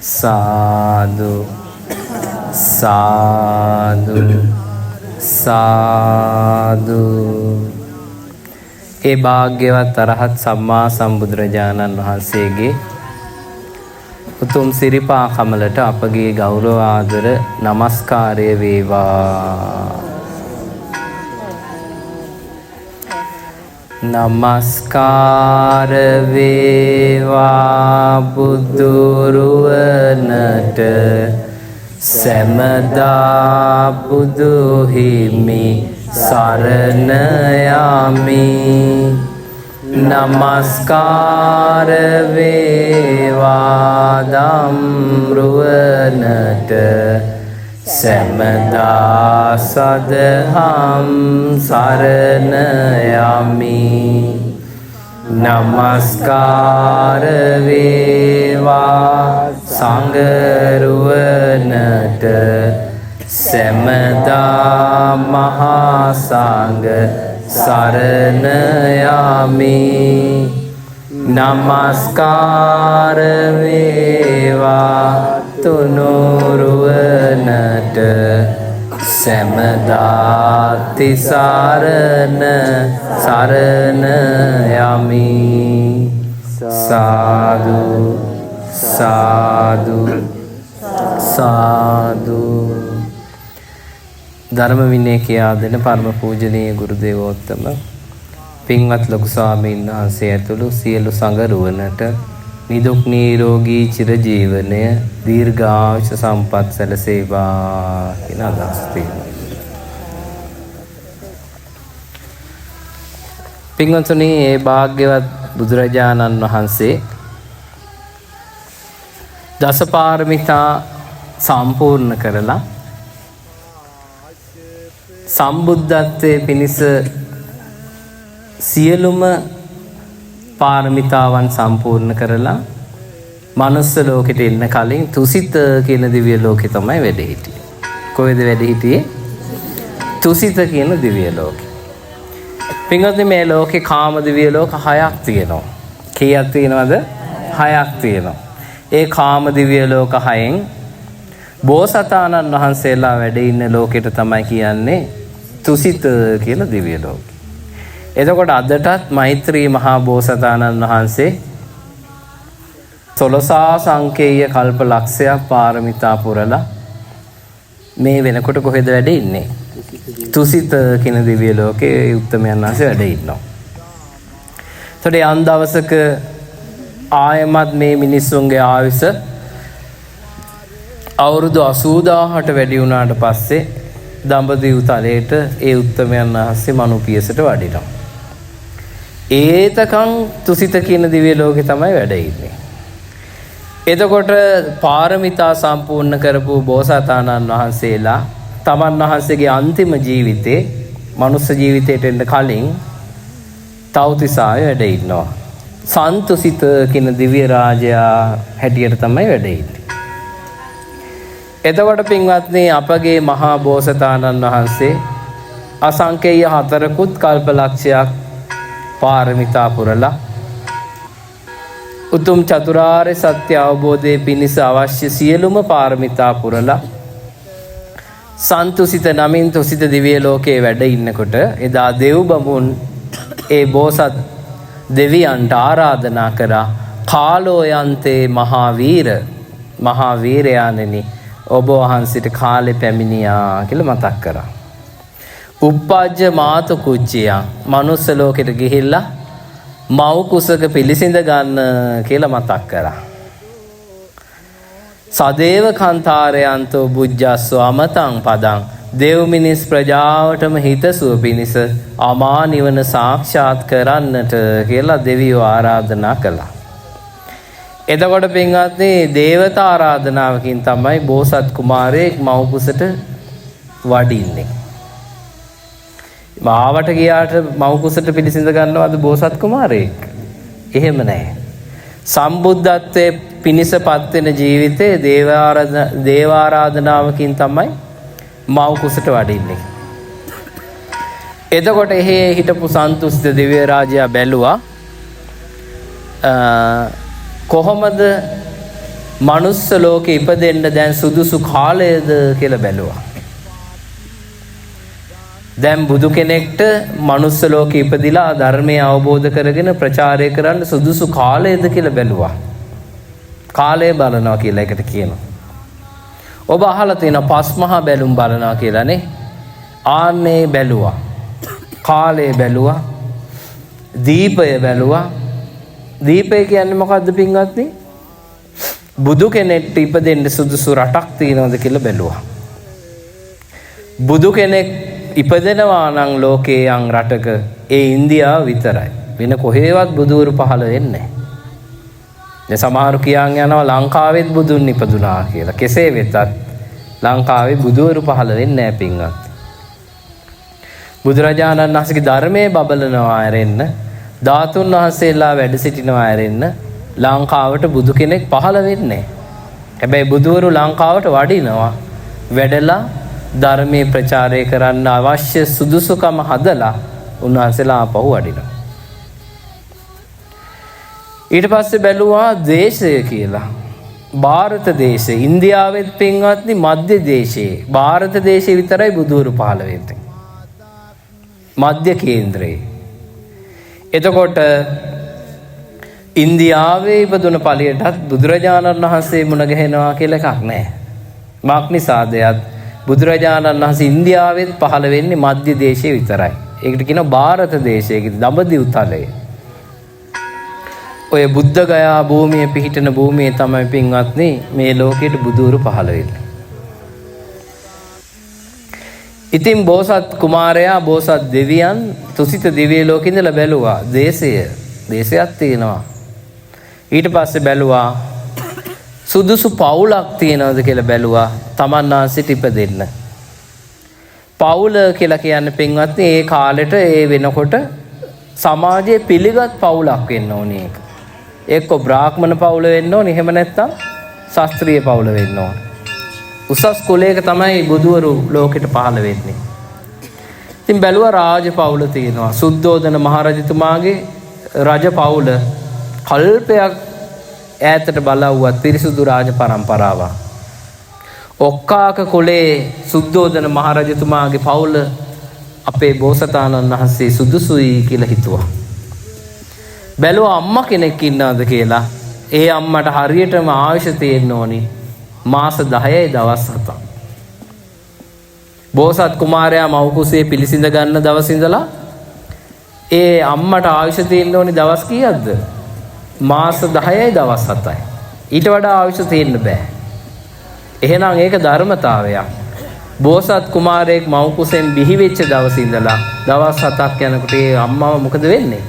සාදු සාදු සාදු. ඒ භාග්‍යවත් අරහත් සම්මා සම්බුදුරජාණන් වහන්සේගේ උතුම් සිරිපා කමලට අපගේ ගෞරව ආදර නමස්කාරය වේවා. නමස්කාර වේවා බුදුරුවනට සැමදා බුදු හිමි සරණ යමි. නමස්කාර වේවා ධම්රුවනට සැමදා සදහම් සරණ යමි. නමස්කාර වේවා සංඝරුවනට සැමදා මහා සංඝ සරණ යමි. නමස්කාර වේවා තුනුරුවනට සැමදා තිසරණ සරණ යමි. සාදු සාදු සාදු. ධර්ම විනය කියා දෙන පරම පූජනීය ගුරු දේවෝත්තම පින්වත් ලොකු ස්වාමීන් වහන්සේ ඇතුළු සියලු සංඝරුවනට නිදුක් නිරෝගී චිරජීවනය දීර්ඝායුෂ සම්පත් සැලසේවා කියන අදහස් තියෙනවා. පින්වත්නි, මේ භාග්‍යවත් බුදුරජාණන් වහන්සේ දසපාරමිතා සම්පූර්ණ කරලා සම්බුද්ධත්වයේ පිණිස සියලුම පාරමිතාවන් සම්පූර්ණ කරලා මනුස්ස ලෝකෙට එන්න කලින් තුසිත කියන දිව්‍ය ලෝකෙ තමයි වැඩ හිටියේ. කොහෙද වැඩ හිටියේ? තුසිත කියන දිව්‍ය ලෝකෙ. පින්වත්නි, මේ ලෝකේ කාම දිව්‍ය ලෝක 6ක් තියෙනවා. කීයක් තියෙනවද? 6ක් තියෙනවා. ඒ කාම දිව්‍ය ලෝක 6න් බෝසතාණන් වහන්සේලා වැඩ ඉන්න ලෝකෙට තමයි කියන්නේ තුසිත කියලා දිව්‍ය ලෝකෙ. එතකොට අදටත් මෛත්‍රී මහා බෝසතාණන් වහන්සේ 16 සංකේය කල්ප ලක්ෂයක් පාරමිතා පුරලා මේ වෙනකොට කොහෙද වැඩ ඉන්නේ? තුසිත කියන දිව්‍ය ලෝකේ උත්තමයන් වහන්සේ වැඩ ඉන්නවා. එතකොට යම් දවසක ආයමත් මේ මිනිස්සුන්ගේ ආයුෂ අවුරුදු 80000ට වැඩි වුණාට පස්සේ දඹදිව් තලයට ඒ උත්තමයන් වහන්සේ මනුපියසට වඩිනවා. ඒතකන් තුසිත කියන දිව්‍ය ලෝකේ තමයි වැඩ ඉන්නේ. එතකොට පාරමිතා සම්පූර්ණ කරපු බෝසතාණන් වහන්සේලා තමන් වහන්සේගේ අන්තිම ජීවිතේ මනුස්ස ජීවිතයට එන්න කලින් තව්තිසාවේ වැඩ ඉන්නවා. සන්තුසිත කියන දිව්‍ය රාජයා හැටියට තමයි වැඩ ඉන්නේ. එතකොට පින්වත්නි, අපගේ මහා බෝසතාණන් වහන්සේ අසංකේය 4කුත් කල්පලක්ෂයක් පාරමිතා පුරලා උතුම් චතුරාර්ය සත්‍ය අවබෝධයේ පිණිස අවශ්‍ය සියලුම පාරමිතා පුරලා සන්තුසිත නමින් තුසිත දිව්‍ය ලෝකයේ වැඩ ඉන්නකොට එදා දෙව් බඹුන් ඒ බෝසත් දෙවියන්ට ආරාධනා කරා, කාලෝ යන්තේ මහා වීරයාණෙනි, ඔබ වහන්සේට කාලේ පැමිණියා කියලා මතක් කරා. උප්පජ්ජ මාතු කුච්චියා, මනුස්ස ලෝකෙට ගිහිල්ලා මව් කුසක පිළිසිඳ ගන්න කියලා මතක් කරා. සදේව කන්තාරයන්තෝ බුද්ධස්සෝ අමතං පදං, දෙව් මිනිස් ප්‍රජාවටම හිතසුව පිණිස අමා නිවන සාක්ෂාත් කරන්නට කියලා දෙවියෝ ආරාධනා කළා. එතකොට පින්වත්නි, දේවතා ආරාධනාවකින් තමයි බෝසත් කුමාරයෙක් මව් කුසට වඩින්නේ. මාවට ගියාට මව් කුසට පිළිසිඳ ගන්නවද බෝසත් කුමාරයෙක්? එහෙම නැහැ. සම්බුද්ධත්වයේ පිණිසපත් වෙන ජීවිතේ දේවාරාධනාවකින් තමයි මව් කුසට වඩින්නේ. එතකොට එහි හිටපු සන්තුෂ්ඨ දිව්‍ය රාජයා බැලුවා කොහොමද මනුස්ස ලෝකේ ඉපදෙන්න දැන් සුදුසු කාලයද කියලා බැලුවා. දැන් බුදු කෙනෙක්ට මනුස්ස ලෝකේ ඉපදිලා ධර්මය අවබෝධ කරගෙන ප්‍රචාරය කරන්න සුදුසු කාලයද කියලා බැලුවා. කාලය බලනවා කියලා එකට කියනවා. ඔබ අහලා තියෙන පස් මහා බැලුම් බලනවා කියලානේ. ආන්නේ බැලුවා. කාලය බැලුවා. දීපය බැලුවා. දීපය කියන්නේ මොකද්ද පින්වත්නි? බුදු කෙනෙක්ට ඉපදෙන්න සුදුසු රටක් තියෙනවද කියලා බැලුවා. බුදු කෙනෙක් ඉපදෙනවා නම් ලෝකේ යම් රටක ඒ ඉන්දියාව විතරයි. වෙන කොහෙවත් බුදුවරු පහළ වෙන්නේ නැහැ. දැන් සමහරු කියන් යනවා ලංකාවෙත් බුදුන් ඉපදුනා කියලා. කෙසේ වෙතත් ලංකාවේ බුදුවරු පහළ වෙන්නේ නැහැ පින්වත්. බුදුරජාණන් වහන්සේගේ ධර්මයේ බබලනවා ඇරෙන්න, ධාතුන් වහන්සේලා වැඩ සිටිනවා ඇරෙන්න ලංකාවට බුදු කෙනෙක් පහළ වෙන්නේ නැහැ. හැබැයි බුදුවරු ලංකාවට වඩිනවා. වැඩලා ධර්මයේ ප්‍රචාරය කරන්න අවශ්‍ය සුදුසුකම හදලා උන්වහන්සේලා ආපහු වඩිනවා. ඊට පස්සේ බැලුවා දේශය කියලා. ಭಾರತ දේශය. ඉන්දියාවෙත් පින්වත්නි මධ්‍ය දේශයේ. ಭಾರತ දේශයේ විතරයි බුදුවරු පහළ වෙන්නේ. මධ්‍ය කේන්ද්‍රයේ. එතකොට ඉන්දියාවේ ඉපදුන ඵලයටත් බුදුරජාණන් වහන්සේ මුණ ගැහෙනවා කියලා එකක් නැහැ. මාක් නිසාදයක් බුදුරජාණන් වහන්සේ ඉන්දියාවෙත් පහළ වෙන්නේ මධ්‍ය දේශයේ විතරයි. ඒකට කියනවා ಭಾರತ දේශයේ දඹදිව් තලය. ඔය බුද්ධ ගයා භූමිය පිහිටන භූමියේ තමයි පින්වත්නි මේ ලෝකෙට බුදුවරු පහළ වෙන්නේ. ඉතින් බෝසත් කුමාරයා බෝසත් දෙවියන් තුසිත දිව්‍ය ලෝකෙ ඉඳලා බැලුවා දේශයක් තියෙනවා. ඊට පස්සේ බැලුවා සුදුසු පවුලක් තියෙනවද කියලා බැලුවා තමන් ආසිට ඉපදෙන්න. පවුල කියලා කියන්නේ පින්වත්නි ඒ කාලෙට ඒ වෙනකොට සමාජයේ පිළිගත් පවුලක් වෙන්න ඕනේ ඒක. එක්ක බ්‍රාහ්මණ පවුල වෙන්න ඕනේ, එහෙම නැත්නම් ශාස්ත්‍රීය පවුල වෙන්න ඕනේ. උසස් කුලයක තමයි බුදුවරු ලෝකෙට පහළ වෙන්නේ. ඉතින් බැලුවා රාජ පවුල තියෙනවා. සුද්ධෝදන මහරජතුමාගේ රජ පවුල කල්පයක් ඈතට බලවුවත් පිරිසුදු රාජ පරම්පරාවක්. ඔක්කාක කුලේ සුද්ධෝදන මහරජතුමාගේ පවුල අපේ බෝසතාණන් වහන්සේ සුදුසුයි කියලා හිතුවා. බැලුවා අම්මා කෙනෙක් ඉන්නවද කියලා. ඒ අම්මට හරියටම ආයුෂ තියෙන්න ඕනි මාස 10යි දවස් 7ක්. බෝසත් කුමාරයා මව් කුසේ පිළිසිඳ ගන්න දවස් ඉඳලා ඒ අම්මට ආයුෂ තියෙන්න ඕනි දවස් කීයක්ද? මාස 10යි දවස් 7යි. ඊට වඩා ආයුෂ තියෙන්න බෑ. එහෙනම් ඒක ධර්මතාවයක්. බෝසත් කුමාරයෙක් මව් කුසෙන් බිහි වෙච්ච දවස් ඉඳලා දවස් 7ක් යනකොට ඒ අම්මව මොකද වෙන්නේ?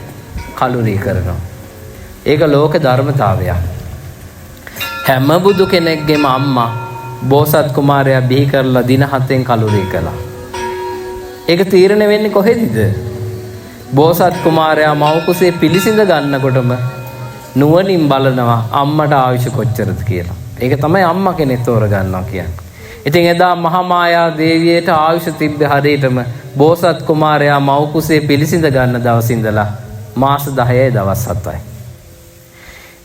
කලුරී කරනවා. ඒක ලෝක ධර්මතාවයක්. හැම බුදු කෙනෙක්ගේම අම්මා බෝසත් කුමාරයා බිහි කරලා දින 7න් කලුරී කළා. ඒක තීරණය වෙන්නේ කොහෙදද? බෝසත් කුමාරයා මව් කුසේ පිළිසිඳ ගන්නකොටම නුවණින් බලනවා අම්මට ආයුෂ කොච්චරද කියලා. ඒක තමයි අම්මා කෙනෙක් තෝරගන්නවා කියන්නේ. ඉතින් එදා මහා මායා දේවියට ආයුෂ තිබ්බ හරියටම බෝසත් කුමාරයා මව් කුසේ පිළිසිඳ ගන්න දවස් ඉඳලා මාස 10යි දවස් 7යි.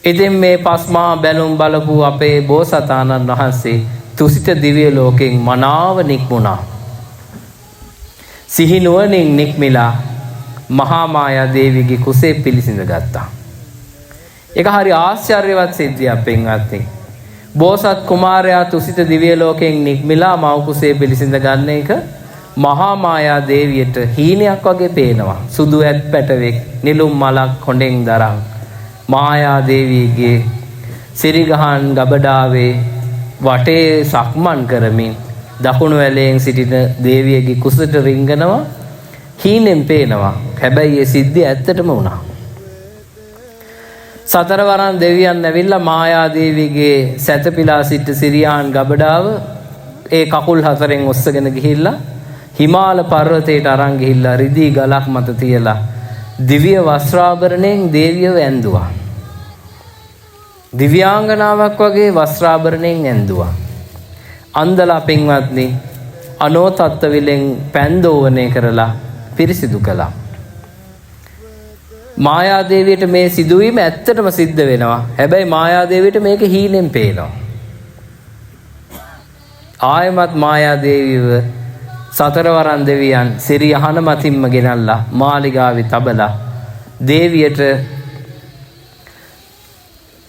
ඉතින් මේ පස්මා බැලුම් බලපු අපේ බෝසතාණන් වහන්සේ තුසිත දිව්‍ය ලෝකෙන් මනාව නික්මුණා. සිහි නුවණින් නික්මිලා මහා මායා දේවියගේ කුසේ පිළිසිඳ ගත්තා. ඒක හරි ආශ්චර්යවත් සිද්ධියක් පින්වත්නි. බෝසත් කුමාරයා තුසිත දිව්‍ය ලෝකෙන් නික්මිලා මව් කුසේ පිළිසිඳ ගන්න එක මහා මායා දේවියට හීනයක් වගේ පේනවා. සුදු ඇත් පැටවෙක් නිලුම් මලක් හොඬෙන් දරන් මායා දේවියගේ සිරිගහන් ගබඩාවේ වටේ සක්මන් කරමින් දකුණු වැලෙන් සිටින දේවියගේ කුසට රිංගනවා. හීනෙන් පේනවා. හැබැයි ඒ සිද්ධිය ඇත්තටම වුණා. සතරවරන් දෙවියන් ඇවිල්ලා මායා දේවියගේ සැතපීලා සිට සිරියාන් ගබඩාව ඒ කකුල් හතරෙන් ඔස්සගෙන ගිහිල්ලා හිමාල පර්වතයට අරන් ගිහිල්ලා රිදී ගලක් මත තියලා දිව්‍ය වස්ත්‍රාභරණයෙන් දේවියව ඇඳුවා. දිව්‍යාංගනාවක් වගේ වස්ත්‍රාභරණයෙන් ඇඳුවා. අන්දලා පින්වත්නි අනෝතත්ත විලෙන් පැන්දෝවණය කරලා පිරිසිදු කළා. මායාදේවියට මේ සිදුවීම ඇත්තටම සිද්ධ වෙනවා. හැබැයි මායාදේවියට මේක හීනෙන් පේනවා. ආයමත් මායාදේවියව සතරවරන් දෙවියන් සිරි අහන මතින්ම ගෙනල්ලා මාලිගාවේ තබලා දේවියට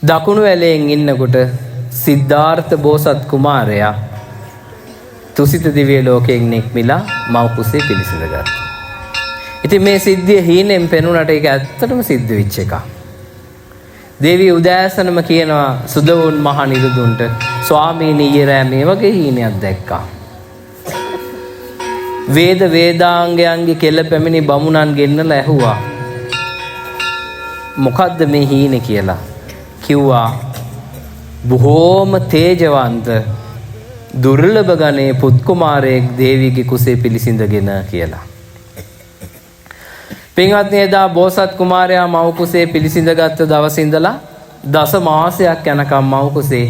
දකුණු ඇලයෙන් ඉන්නකොට සිද්ධාර්ථ බෝසත් කුමාරයා තුසිත දිව්‍ය ලෝකයෙන් නික්මිලා මව් කුසේ පිළිසිඳගත්තා. ඉතින් මේ සිද්ධිය හීනෙන් පෙනුනට ඒක ඇත්තටම සිද්ධ වෙච්ච එකක්. දේවිය උදෑසනම කියනවා සුදවුන් මහ නිරුදුන්ට ස්වාමීනි ඊයේ රෑ මේ වගේ හීනයක් දැක්කා. වේදාංගයන්ගේ කෙල පැමිණි බමුණන් ගෙන්නලා ඇහුවා මොකද්ද මේ හීනේ කියලා. කිව්වා බොහෝම තේජවන්ත දුර්ලභ ගණේ පුත් කුමාරයෙක් දේවියගේ කුසේ පිළිසිඳගෙන කියලා. පින්වත්නි එදා බෝසත් කුමාරයා මව් කුසේ පිළිසිඳගත් දවසේ ඉඳලා දස මාසයක් යනකම් මව් කුසේ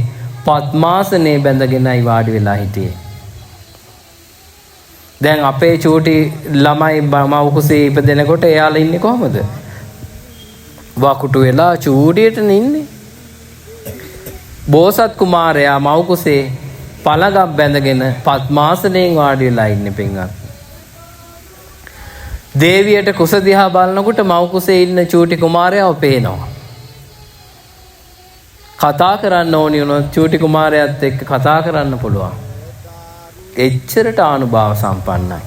පద్මාසනේ බැඳගෙනයි වාඩි වෙලා හිටියේ. දැන් අපේ චූටි ළමයි මව් කුසේ ඉපදෙනකොට එයාලා ඉන්නේ කොහමද? වකුටු වෙලා චූටියට ඉන්නේ. බෝසත් කුමාරයා මව් කුසේ පළඟක් බැඳගෙන පద్මාසනයෙන් වාඩි වෙලා ඉන්නේ පින්වත්. දේවියට කුස දිහා බලනකොට මව් කුසේ ඉන්න චූටි කුමාරයාව පේනවා. කතා කරන්න ඕනි වුණොත් චූටි කුමාරයාත් එක්ක කතා කරන්න පුළුවන්. එච්චරට ආනුභාව සම්පන්නයි.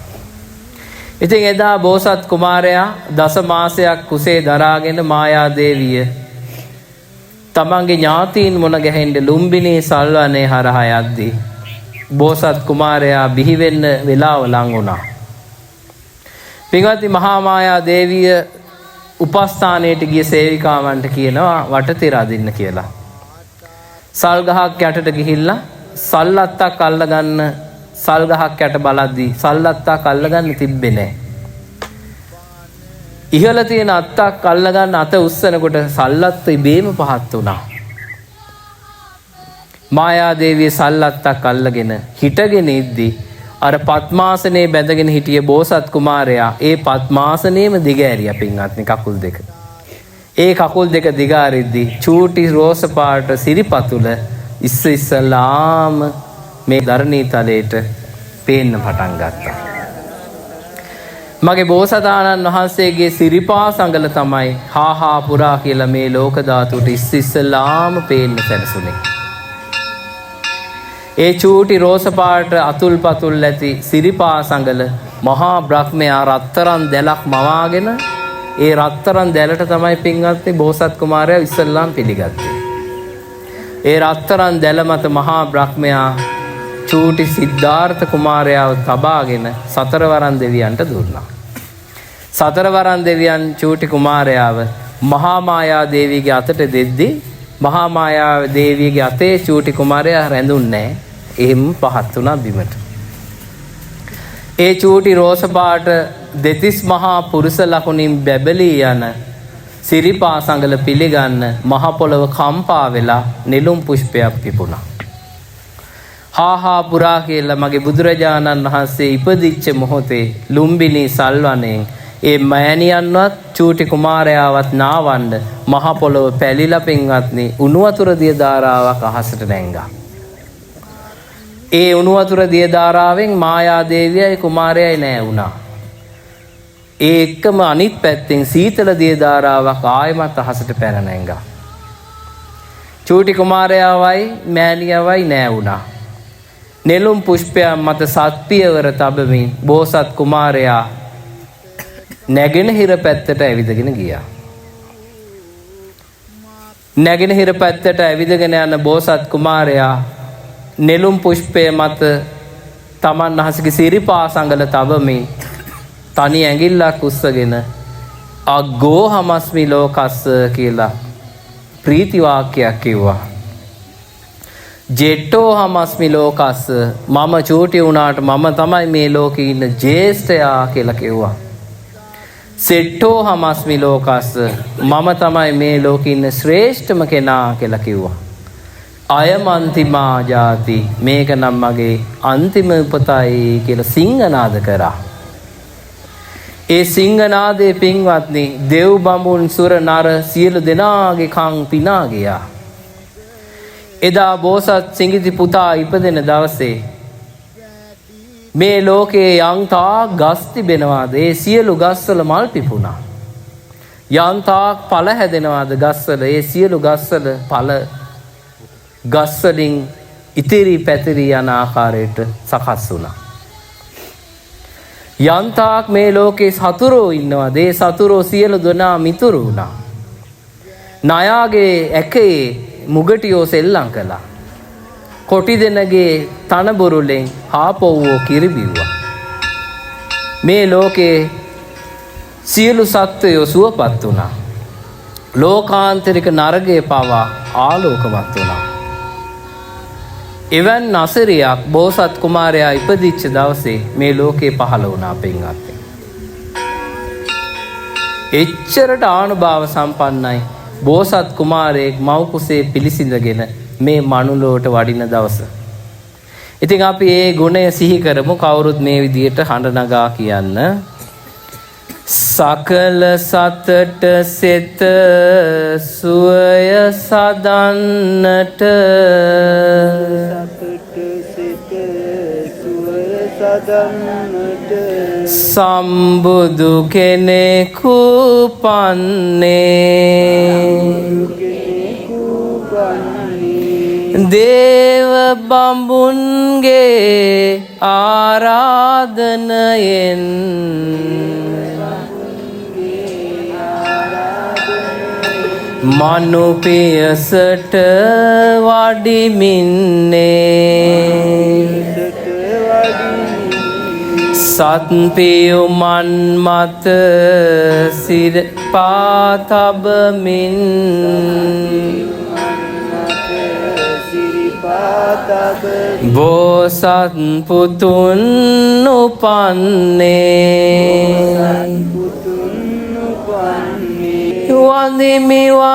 ඉතින් එදා බෝසත් කුමාරයා දස මාසයක් කුසේ දරාගෙන මායාදේවිය තමන්ගේ ඥාතීන් මුණ ගැහෙන්න ලුම්බිනී සල්වනේ හරහා යද්දී බෝසත් කුමාරයා බිහි වෙන්න වෙලාව ලං වුණා. පින්වත්නි මහා මායා දේවිය උපස්ථානයට ගිය සේවිකාවන්ට කියනවා වටතිර අදින්න කියලා. සල් ගහක් යටට ගිහිල්ලා සල්ලත්තක් අල්ලගන්න සල් ගහක් යට බලද්දී සල්ලත්තක් අල්ලගන්න තිබ්බේ නැහැ. ඉහළ තියෙන අත්තක් අල්ලගන්න අත උස්සනකොට සල්ලත්ත ඉබේම පහත් වුණා. මායා දේවිය සල්ලත්තක් අල්ලගෙන හිටගෙන ඉද්දී අර පద్මාසනේ බැඳගෙන හිටිය බෝසත් කුමාරයා ඒ පద్මාසනේම දිගෑරියා පින්වත්නි කකුල් දෙක. ඒ කකුල් දෙක දිගාරිද්දී චූටි රෝස පාට සිරිපතුල ඉස්සෙල්ලාම මේ ධරණී තලයට පේන්න පටන් ගත්තා. මගේ බෝසතාණන් වහන්සේගේ සිරිපා සංගල තමයි හාහා පුරා කියලා මේ ලෝක ධාතුවට ඉස්සෙල්ලාම පේන්න සැලසුනේ. ඒ චූටි රෝස පාට අතුල් පතුල් ඇති සිරිපා සංගල මහා බ්‍රහ්මයා රත්තරන් දැලක් මවාගෙන ඒ රත්තරන් දැලට තමයි පින්වත්නි බෝසත් කුමාරයා ඉස්සෙල්ලාම පිළිගත්තේ. ඒ රත්තරන් දැල මත මහා බ්‍රහ්මයා චූටි සිද්ධාර්ථ කුමාරයාව තබාගෙන සතරවරන් දෙවියන්ට දුන්නා. සතරවරන් දෙවියන් චූටි කුමාරයාව මහා මායා දේවියගේ අතට දෙද්දී මහා මායා දේවියගේ අතේ චූටි කුමාරයා රැඳුන්නේ නැහැ. එහෙම පහත් වුණා බිමට. ඒ චූටි රෝස පාට දෙතිස් මහා පුරුෂ ලකුණින් බැබලී යන සිරිපා සංගල පිළිගන්න මහ පොළව කම්පා වෙලා නෙළුම් පුෂ්පයක් පිපුණා. හාහා පුරා කියලා මගේ බුදුරජාණන් වහන්සේ ඉපදිච්ච මොහොතේ ලුම්බිනී සල්වණෙන් ඒ මෑණියන්වත් චූටි කුමාරයාවත් නාවන්න මහ පොළව පැලිලා පින්වත්නි උණු වතුර දිය ධාරාවක් අහසට නැංගා. ඒ උණු වතුර දිය ධාරාවෙන් මායා දේවියයි කුමාරයයි නෑ වුණා. ඒ එක්කම අනිත් පැත්තෙන් සීතල දිය ධාරාවක් ආයමත් අහසට පැන නැංගා. චූටි කුමාරයාවයි මෑණියවයි නෑ වුණා. නෙළුම් පුෂ්පයන් මත සත්පියවර තබමින් බෝසත් කුමාරයා නැගෙනහිර පැත්තට ඇවිදගෙන ගියා. නැගෙනහිර පැත්තට ඇවිදගෙන යන බෝසත් කුමාරයා නෙළුම් පුෂ්පය මත තමන් වහන්සේගේ සිරිපා සංගල තබමින් තනි ඇඟිල්ලක් උස්සගෙන අග්ගෝ හමස්මි ලෝකස්ස කියලා ප්‍රීති වාක්‍යයක් කිව්වා. ජෙට්ටෝ හමස්මි ලෝකස්ස මම චූටි වුණාට මම තමයි මේ ලෝකේ ඉන්න ජේෂ්ඨයා කියලා කිව්වා. සෙට්ටෝ හමස්මි ලෝකස්ස මම තමයි මේ ලෝකේ ඉන්න ශ්‍රේෂ්ඨම කෙනා කියලා කිව්වා. අයමන්තිමා ජාති මේක නම් මගේ අන්තිම උපතයි කියලා සිංහනාද කරා. ඒ සිංහනාදේ පින්වත්නි දෙව් බඹුන් සුර නර සියලු දෙනාගේ කන් පිනා ගියා. එදා බෝසත් සිඟිති පුතා ඉපදෙන දවසේ මේ ලෝකයේ යන්තා ගස් තිබෙනවාද ඒ සියලු ගස්වල මල් පිපුණා. යන්තාක් ඵල හැදෙනවාද ගස්වල ඒ සියලු ගස්වල ඵල ගස්වලින් ඉතිරි පැතිරි යන ආකාරයට සකස් වුණා. යන්තාක් මේ ලෝකේ සතුරෝ ඉන්නවාද ඒ සතුරෝ සියලු දෙනා මිතුරු වුණා. ණයාගේ ඇකේ මුගටියෝ සෙල්ලම් කළා. කොටි දෙනගේ තනබුරුලෙන් හාපොව්වෝ කිරිබිව්වා. මේ ලෝකේ සියලු සත්වයෝ සුවපත් වුණා. ලෝකාන්තරික නරකයේ පවා ආලෝකවත් වුණා. එවන් නසරියක් බෝසත් කුමාරයා ඉපදිච්ච දවසේ මේ ලෝකේ පහළ වුණා පින්වත්නි. එච්චරට ආනුභාව සම්පන්නයි බෝසත් කුමාරයෙක් මව් කුසේ පිළිසිඳගෙන මේ මනුලොවට වඩින දවස. ඉතින් අපි ඒ ගුණය සිහි කරමු කවුරුත් මේ විදියට හඬ නගා කියන්න. සකල සතට සෙත සුවය සදන්නට සම්බුදු කෙනෙකු පන්නේ දේව බඹුන්ගේ ආරාධනයෙන් මනුපියසට වඩිමින්නේ සත්පියුමන් මත සිර පාතබමින් බෝසත් පුතුන් උපන්නේ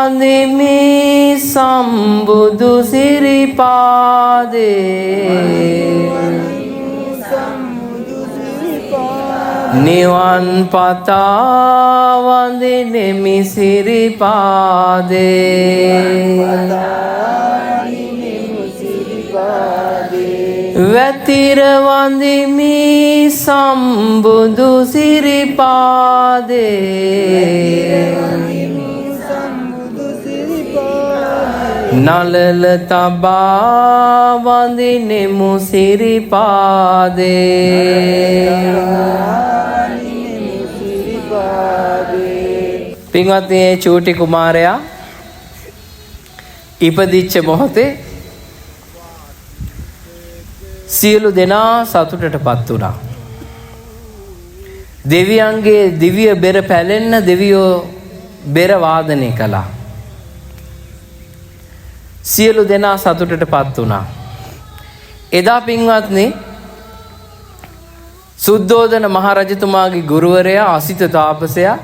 වඳිමි සම්බුදු සිරිපාදේ නිවන් පතා වඳිනෙමි සිරිපාදේ වැතිර වඳිමි සම්බුදු සිරිපාදේ නලල තබා වඳිනෙමු සිරිපාදේ. පින්වත්නි චූටි කුමාරයා ඉපදිච්ච මොහොතේ සියලු දෙනා සතුටටපත් වුණා. දෙවියන්ගේ දිව්‍ය බෙර පැලෙන්න දෙවියෝ බෙර වාදනය කළා. සියලු දෙනා සතුටටපත් වුණා. එදා පින්වත්නි සුද්ධෝදන මහරජතුමාගේ ගුරුවරයා අසිත තාපසයා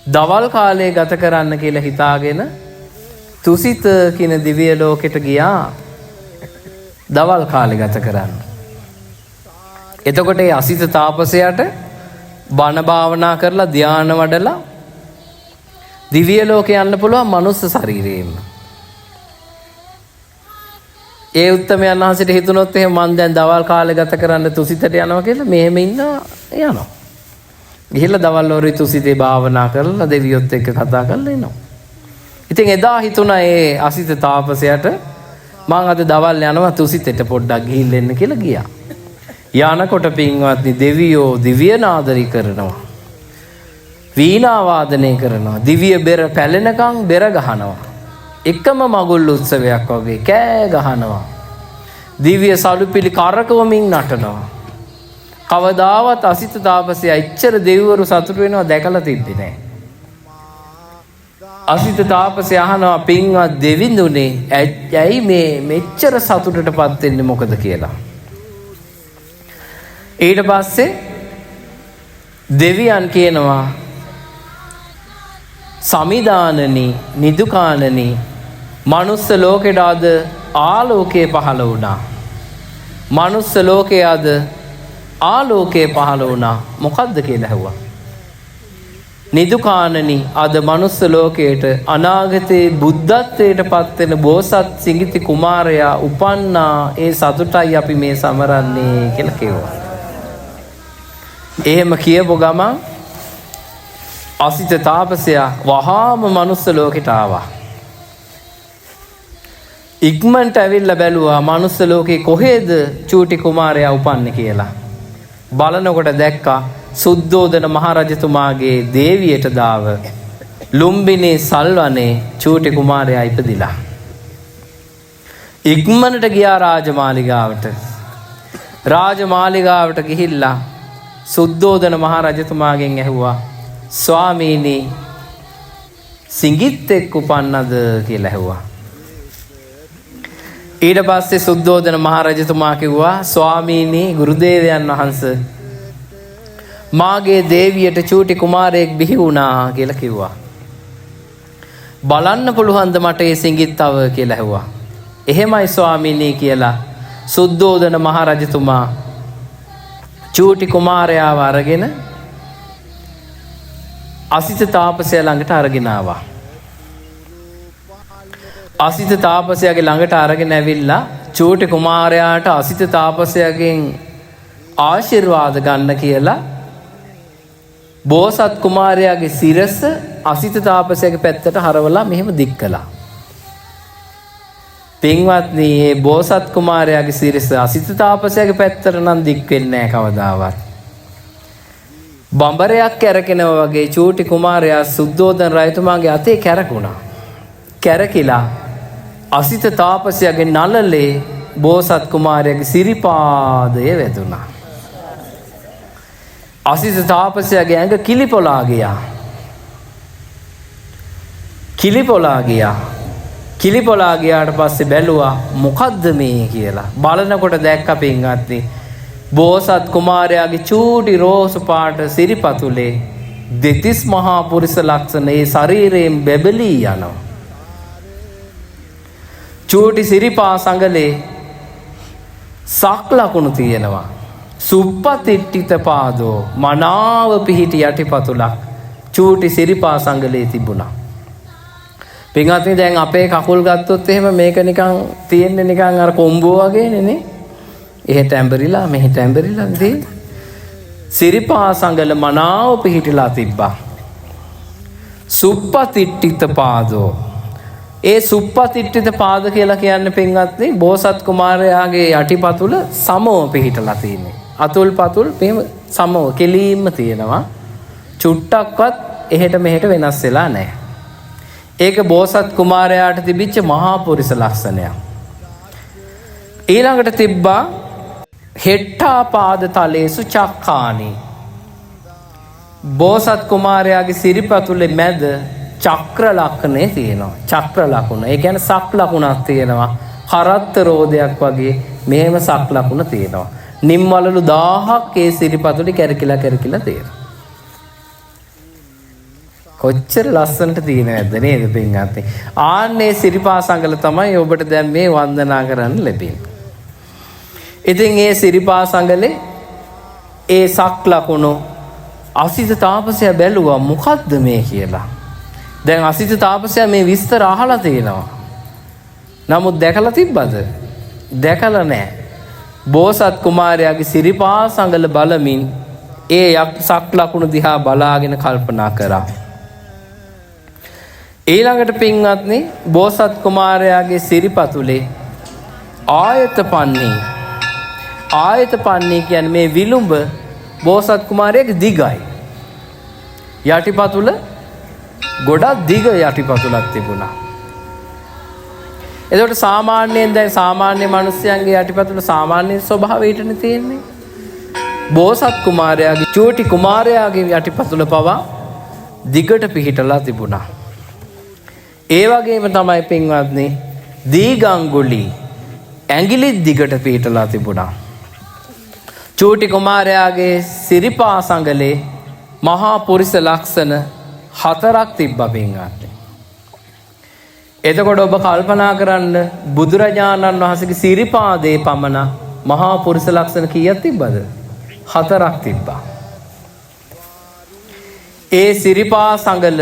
දවල් කාලේ ගත කරන්න කියලා හිතාගෙන තුසිත කියන දිව්‍ය ලෝකෙට ගියා දවල් කාලේ ගත කරන්න. එතකොට ඒ අසිත තාපසයාට බණ භාවනා කරලා ධානය වඩලා දිව්‍ය ලෝකේ යන්න පුළුවන් මනුස්ස ශරීරයෙන්ම. ඒ උත්තමයන් වහන්සේට හිතුනොත් එහෙනම් මං දැන් දවල් කාලේ ගත කරන්න තුසිතට යනවා කියලා මෙහෙම ඉන්නවා යනවා. ගිහිල්ලා දවල් වරු තුසිතේ භාවනා කරලා දෙවියොත් එක්ක කතා කරලා එනවා. ඉතින් එදා හිතුණා ඒ අසිත තාපසයාට මං අද දවල් යනවා තුසිතට පොඩ්ඩක් ගිහිල්ලා එන්න කියලා ගියා. යනකොට පින්වත්නි දෙවියෝ දිව්‍ය නාදරි කරනවා. වීණා වාදනය කරනවා. දිව්‍ය බෙර පැලෙනකන් බෙර ගහනවා. එකම මගුල් උත්සවයක් වගේ කෑ ගහනවා. දිව්‍ය සලුපිලි කරකවමින් නටනවා. කවදාවත් අසිත තාපසයා ඉච්ඡර දෙවිවරු සතුටු වෙනවා දැකලා තිබ්බේ නැහැ. අසිත තාපසයා අහනවා පින්වත් දෙවිඳුනේ ඇයි මේ මෙච්චර සතුටටපත් වෙන්නේ මොකද කියලා. ඊට පස්සේ දෙවියන් කියනවා සමිදානනි නිදුකානනි මනුස්ස ලෝකෙට අද ආලෝකය පහළ වුණා. මනුස්ස ලෝකයේ අද ආලෝකය පහළ වුණා. මොකද්ද කියලා ඇහුවා. නිදුකාණනි අද මනුස්ස ලෝකයට අනාගතේ බුද්ධත්වයට පත් වෙන බෝසත් සිඟිති කුමාරයා උපන්නා. ඒ සතුටයි අපි මේ සමරන්නේ කියලා කිව්වා. එහෙම කියපු ගමන් අසිත තාපසයා වහාම මනුස්ස ලෝකෙට ආවා. ඉක්මනට ඇවිල්ලා බැලුවා මනුස්ස ලෝකේ කොහෙද චූටි කුමාරයා උපන්නේ කියලා. බලනකොට දැක්කා සුද්ධෝදන මහරජතුමාගේ දේවියට දාව ලුම්බිනී සල්වනේ චූටි කුමාරයා ඉපදිලා. ඉක්මනට ගියා රාජමාලිගාවට. රාජමාලිගාවට ගිහිල්ලා සුද්ධෝදන මහරජතුමාගෙන් ඇහුවා ස්වාමීනි සිඟිත්තෙක් උපන්නද කියලා ඇහුවා. ඊට පස්සේ සුද්ධෝදන මහරජතුමා කිව්වා ස්වාමීනි ගුරුදේවයන් වහන්සේ මාගේ දේවියට චූටි කුමාරයෙක් බිහි වුණා කියලා කිව්වා. බලන්න පුළුවන්ද මට ඒ සිඟිත්තව කියලා ඇහුවා. එහෙමයි ස්වාමීනි කියලා සුද්ධෝදන මහරජතුමා චූටි කුමාරයාව අරගෙන අසිත තාපසයා ළඟට අරගෙන ආවා. අසිත තාපසයාගේ ළඟට අරගෙන ඇවිල්ලා චූටි කුමාරයාට අසිත තාපසයාගෙන් ආශිර්වාද ගන්න කියලා බෝසත් කුමාරයාගේ සිරස අසිත තාපසයාගේ පැත්තට හරවලා මෙහෙම දික් කළා. පින්වත්නි මේ බෝසත් කුමාරයාගේ සිරස අසිත තාපසයාගේ පැත්තට නම් දික් වෙන්නේ නැහැ කවදාවත්. බඹරයක් කැරකෙනවා වගේ චූටි කුමාරයා සුද්ධෝදන රජතුමාගේ අතේ කැරකුණා. කැරකිලා අසිත තාපසයාගේ නළලේ බෝසත් කුමාරයාගේ සිරිපාදය වැදුනා. අසිත තාපසයාගේ ඇඟ කිලිපොලා ගියා. කිලිපොලා ගියාට පස්සේ බැලුවා මොකද්ද මේ කියලා. බලනකොට දැක්ක පින්වත්නි බෝසත් කුමාරයාගේ චූටි රෝස පාට සිරිපතුලේ දෙතිස් මහා පුරිස ලක්ෂණ ඒ ශරීරයෙන් බැබලී යනවා. චූටි සිරිපා සංගලේ සක් ලකුණු තියෙනවා. සුප්පතිට්ඨිත පාදෝ මනාව පිහිටි යටිපතුලක් චූටි සිරිපා සංගලේ තිබුණා. පින්වත්නි දැන් අපේ කකුල් ගත්තොත් එහෙම මේක නිකන් තියෙන්නේ නිකන් අර කොම්බෝ වගේනේ නේ. එහෙට ඇඹරිලා මෙහෙට ඇඹරිලා ඉතින් සිරිපා සංගල මනාව පිහිටලා තිබ්බා. සුප්පතිට්ඨිත පාදෝ ඒ සුප්පතිට්ඨිත පාද කියලා කියන්නේ පින්වත්නි බෝසත් කුමාරයාගේ යටිපතුල සමව පිහිටලා තියෙන්නේ. අතුල් පතුල් මෙහෙම සමව කෙලින්ම තියෙනවා. චුට්ටක්වත් එහෙට මෙහෙට වෙනස් වෙලා නැහැ. ඒක බෝසත් කුමාරයාට තිබිච්ච මහා පුරිස ලක්ෂණයක්. ඊළඟට තිබ්බා හෙට්ටා පාද තලේසු චක්කානි. බෝසත් කුමාරයාගේ සිරිපතුලේ මැද චක්‍ර ලක්ෂණේ තියෙනවා. චක්‍ර ලකුණ. ඒ කියන්නේ සක් ලකුණක් තියෙනවා. කරත්ත රෝදයක් වගේ මෙහෙම සක් ලකුණ තියෙනවා. නිම්වලලු 1000ක් ඒ සිරිපතුලේ කැරකිලා තියෙනවා. කොච්චර ලස්සනට තියෙනවද නේද පින්වත්නි? ආන්නේ සිරිපා සංගල තමයි ඔබට දැන් මේ වන්දනා කරන්න ලැබෙන්නේ. ඉතින් ඒ සිරිපා සංගලේ ඒ සක් ලකුණු අසිත තාපසයා බැලුවා මොකද්ද මේ කියලා. දැන් අසිත තාපසයා මේ විස්තර අහලා තියෙනවා. නමුත් දැකලා තිබ්බද? දැකලා නැහැ. බෝසත් කුමාරයාගේ සිරිපා සංගල බලමින් ඒ සක් ලකුණු දිහා බලාගෙන කල්පනා කරා. ඊළඟට පින්වත්නි බෝසත් කුමාරයාගේ සිරිපතුලේ ආයත පන්නේ කියන්නේ මේ විලුඹ බෝසත් කුමාරයාගේ දිගයි. යටිපතුල ගොඩක් දිග යටිපතුලක් තිබුණා. එතකොට සාමාන්‍යයෙන් දැන් සාමාන්‍ය මිනිස්යන්ගේ යටිපතුල සාමාන්‍ය ස්වභාවයටනේ තියෙන්නේ. බෝසත් කුමාරයාගේ චූටි කුමාරයාගේ යටිපතුල පවා දිගට පිහිටලා තිබුණා. ඒ වගේම තමයි පින්වත්නි දීගංගුලි ඇඟිලි දිගට පිහිටලා තිබුණා. චූටි කුමාරයාගේ සිරිපා සංගලේ මහා පුරිස ලක්ෂණ 4ක් තිබ්බා පින්වත්නි. එතකොට ඔබ කල්පනා කරන්න බුදුරජාණන් වහන්සේගේ සිරිපාදේ පමණ මහා පුරිස ලක්ෂණ කීයක් තිබ්බද? 4ක් තිබ්බා. ඒ සිරිපා සඟල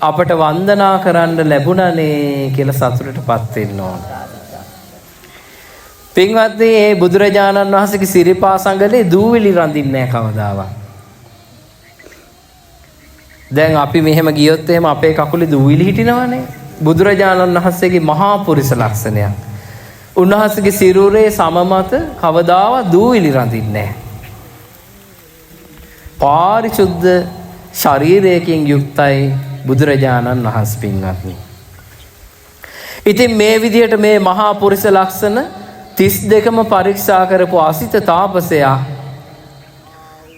අපට වන්දනා කරන්න ලැබුණනේ කියලා සතුටටපත් වෙන්න ඕන. පින්වත්නි, මේ බුදුරජාණන් වහන්සේගේ සිරිපා සඟලේ දූවිලි රඳින්නේ නැහැ කවදාවත්. දැන් අපි මෙහෙම ගියොත් එහෙම අපේ කකුලේ දූවිලි හිටිනවනේ. බුදුරජාණන් වහන්සේගේ මහා පුරිස ලක්ෂණයක්. උන්වහන්සේගේ සිරුරේ සම මත කවදාවත් දූවිලි රඳින්නේ නැහැ. පාරිශුද්ධ ශරීරයකින් යුක්තයි බුදුරජාණන් වහන්සේ පින්වත්නි. ඉතින් මේ විදිහට මේ මහා පුරිස ලක්ෂණ 32ම පරීක්ෂා කරපු අසිත තාපසයා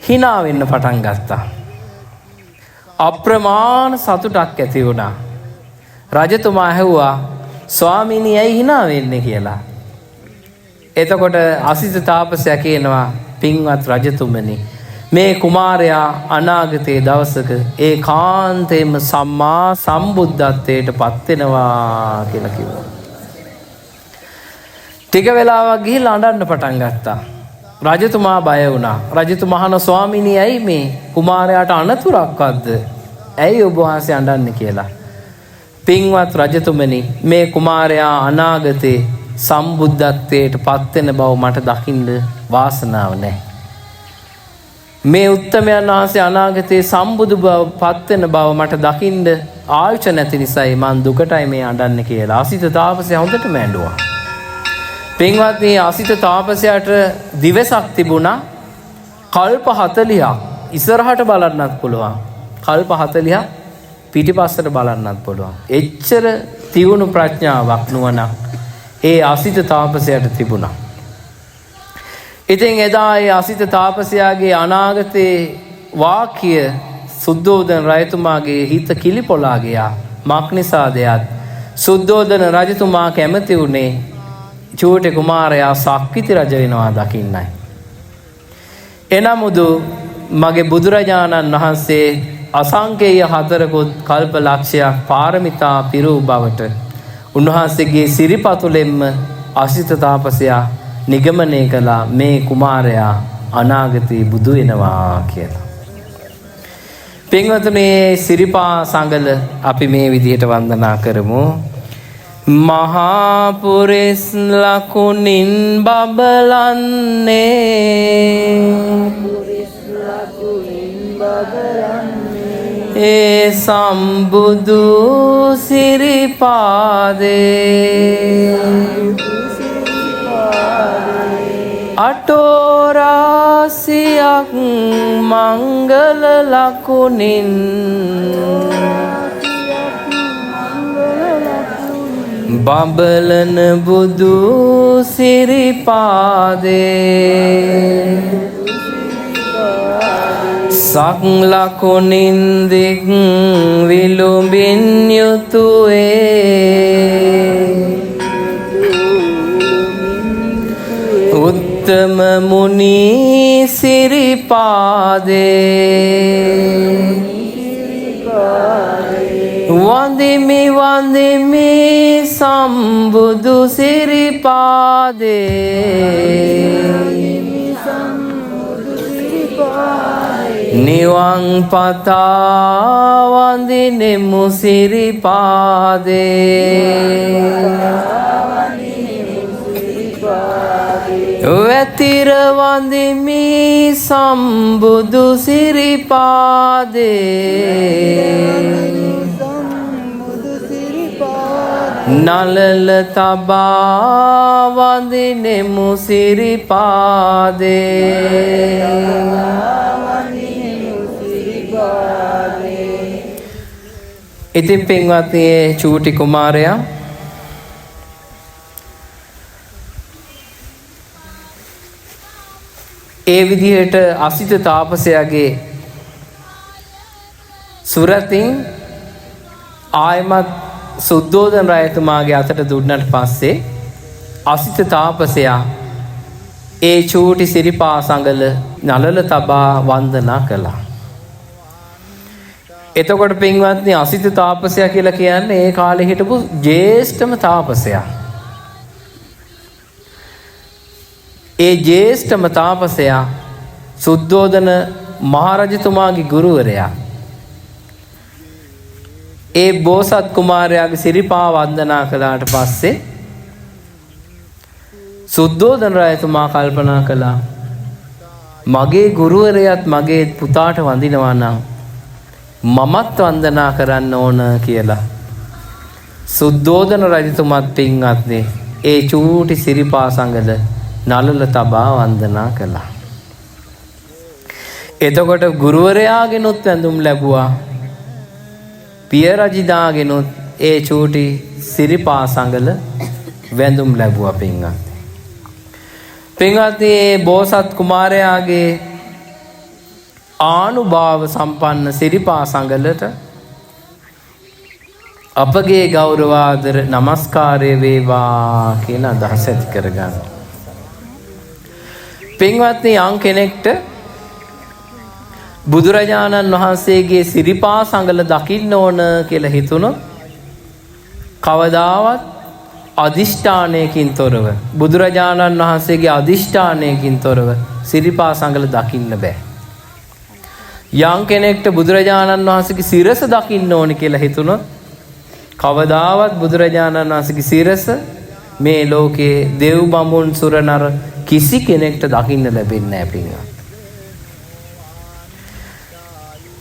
hina වෙන්න පටන් ගත්තා. අප්‍රමාණ සතුටක් ඇති වුණා. රජතුමා ඇහුවා, ස්වාමීනි ඇයි hina වෙන්නේ කියලා. එතකොට අසිත තාපසයා කියනවා, පින්වත් රජතුමනි, මේ කුමාරයා අනාගතයේ දවසක ඒකාන්තයෙන්ම සම්මා සම්බුද්ධත්වයට පත් වෙනවා කියලා කිව්වා. ටික වෙලාවක් ගිහිල්ලා අඬන්න පටන් ගත්තා. රජතුමා බය වුණා. රජතුමා අහන, ස්වාමීනි ඇයි මේ කුමාරයාට අනතුරක්වත්ද? ඇයි ඔබ වහන්සේ අඬන්නේ කියලා. පින්වත් රජතුමනි, මේ කුමාරයා අනාගතේ සම්බුද්ධත්වයට පත් වෙන බව මට දකින්න වාසනාව නැහැ. මේ උත්තමයන් වහන්සේ අනාගතේ සම්බුදු බව පත් වෙන බව මට දකින්න ආයුෂ නැති නිසායි මං දුකටයි මේ අඬන්නේ කියලා අසිත තාපසයා හොඳටම ඇඬුවා. පින්වත්නි, අසිත තාපසයාට දිවසක් තිබුණා. කල්ප 40ක් ඉස්සරහට බලන්නත් පුළුවන්. කල්ප 40ක් පිටිපස්සට බලන්නත් පුළුවන්. එච්චර තියුණු ප්‍රඥාවක් නුවණක් ඒ අසිත තාපසයාට තිබුණා. ඉතින් එදා ඒ අසිත තාපසයාගේ අනාගතේ වාක්‍ය සුද්ධෝදන රජතුමාගේ හිත කිලිපොලා ගියා. මක්නිසාදයක් සුද්ධෝදන රජතුමා කැමති වුණේ චූටි කුමාරයා සක්විති රජ වෙනවා දකින්නයි. එනමුදු මගේ බුදුරජාණන් වහන්සේ අසංකේය 4 කල්ප ලක්ෂයක් පාරමිතා පිරූ බවට උන්වහන්සේගේ සිරිපතුලෙන්ම අසිත තාපසයා නිගමනය කළා මේ කුමාරයා අනාගතේ බුදු වෙනවා කියලා. පින්වතුනි, සිරිපා සඟල අපි මේ විදිහට වන්දනා කරමු. මහා පුරිස් ලකුණින් බබලන්නේ ඒ සම්බුදු සිරිපාදේ අටෝරාසියක් මංගල ලකුණින් බබලන බුදු සිරිපාදේ සක් ලකුණින් දික් විලුඹින් යුතුයේ උත්තම මුනි සිරිපාදේ වන්දිමි වන්දිමි සම්බුදු සිරිපාදේ නිවන් පතා වන්දිනෙමු සිරිපාදේ වැතිර වන්දිමි සම්බුදු සිරිපාදේ නලල තබා වන්දිනෙමු සිරිපාදේ ඉතින් පින්වත්නි, චූටි කුමාරයා ඒ විදිහට අසිත තාපසයාගේ සුරතින් ආයමත් සුද්ධෝදන රජතුමාගේ අතට දුන්නට පස්සේ අසිත තාපසයා ඒ චූටි සිරිපා සඟල නලල තබා වන්දනා කළා. එතකොට පින්වත්නි, අසිත තාපසයා කියලා කියන්නේ ඒ කාලේ හිටපු ජේෂ්ඨම තාපසයා. ඒ ජේෂ්ඨම තාපසයා සුද්ධෝදන මහරජතුමාගේ ගුරුවරයා ඒ බෝසත් කුමාරයාගේ සිරිපා වන්දනා කළාට පස්සේ සුද්ධෝදන රජතුමා කල්පනා කළා මගේ ගුරුවරයාත් මගේ පුතාට වඳිනවා නම් මමත් වන්දනා කරන්න ඕන කියලා. සුද්ධෝදන රජතුමත් පින්වත්නි ඒ චූටි සිරිපා සංගල නළල තබා වන්දනා කළා. එතකොට ගුරුවරයාගෙනුත් වැඳුම් ලැබුවා. පිය රජිදාගෙනුත් ඒ චූටි සිරිපා සංගල වැඳුම් ලැබුවා පින්වත්නි. පින්වත්නි මේ බෝසත් කුමාරයාගේ ආනුභාව සම්පන්න සිරිපා සංගලට අපගේ ගෞරවාදර නමස්කාරය වේවා කියන අදහස ඇති කරගන්න. පින්වත්නි යම් කෙනෙක්ට බුදුරජාණන් වහන්සේගේ සිරිපා සංගල දකින්න ඕන කියලා හිතුණොත් කවදාවත් අදිෂ්ඨානයකින් තොරව බුදුරජාණන් වහන්සේගේ අදිෂ්ඨානයකින් තොරව සිරිපා සංගල දකින්න බෑ. යම් කෙනෙක්ට බුදුරජාණන් වහන්සේගේ සිරස දකින්න ඕනි කියලා හිතුණොත් කවදාවත් බුදුරජාණන් වහන්සේගේ සිරස මේ ලෝකේ දෙව් බඹුන් සුර නර කිසි කෙනෙක්ට දකින්න ලැබෙන්නේ නැහැ පින්වත්.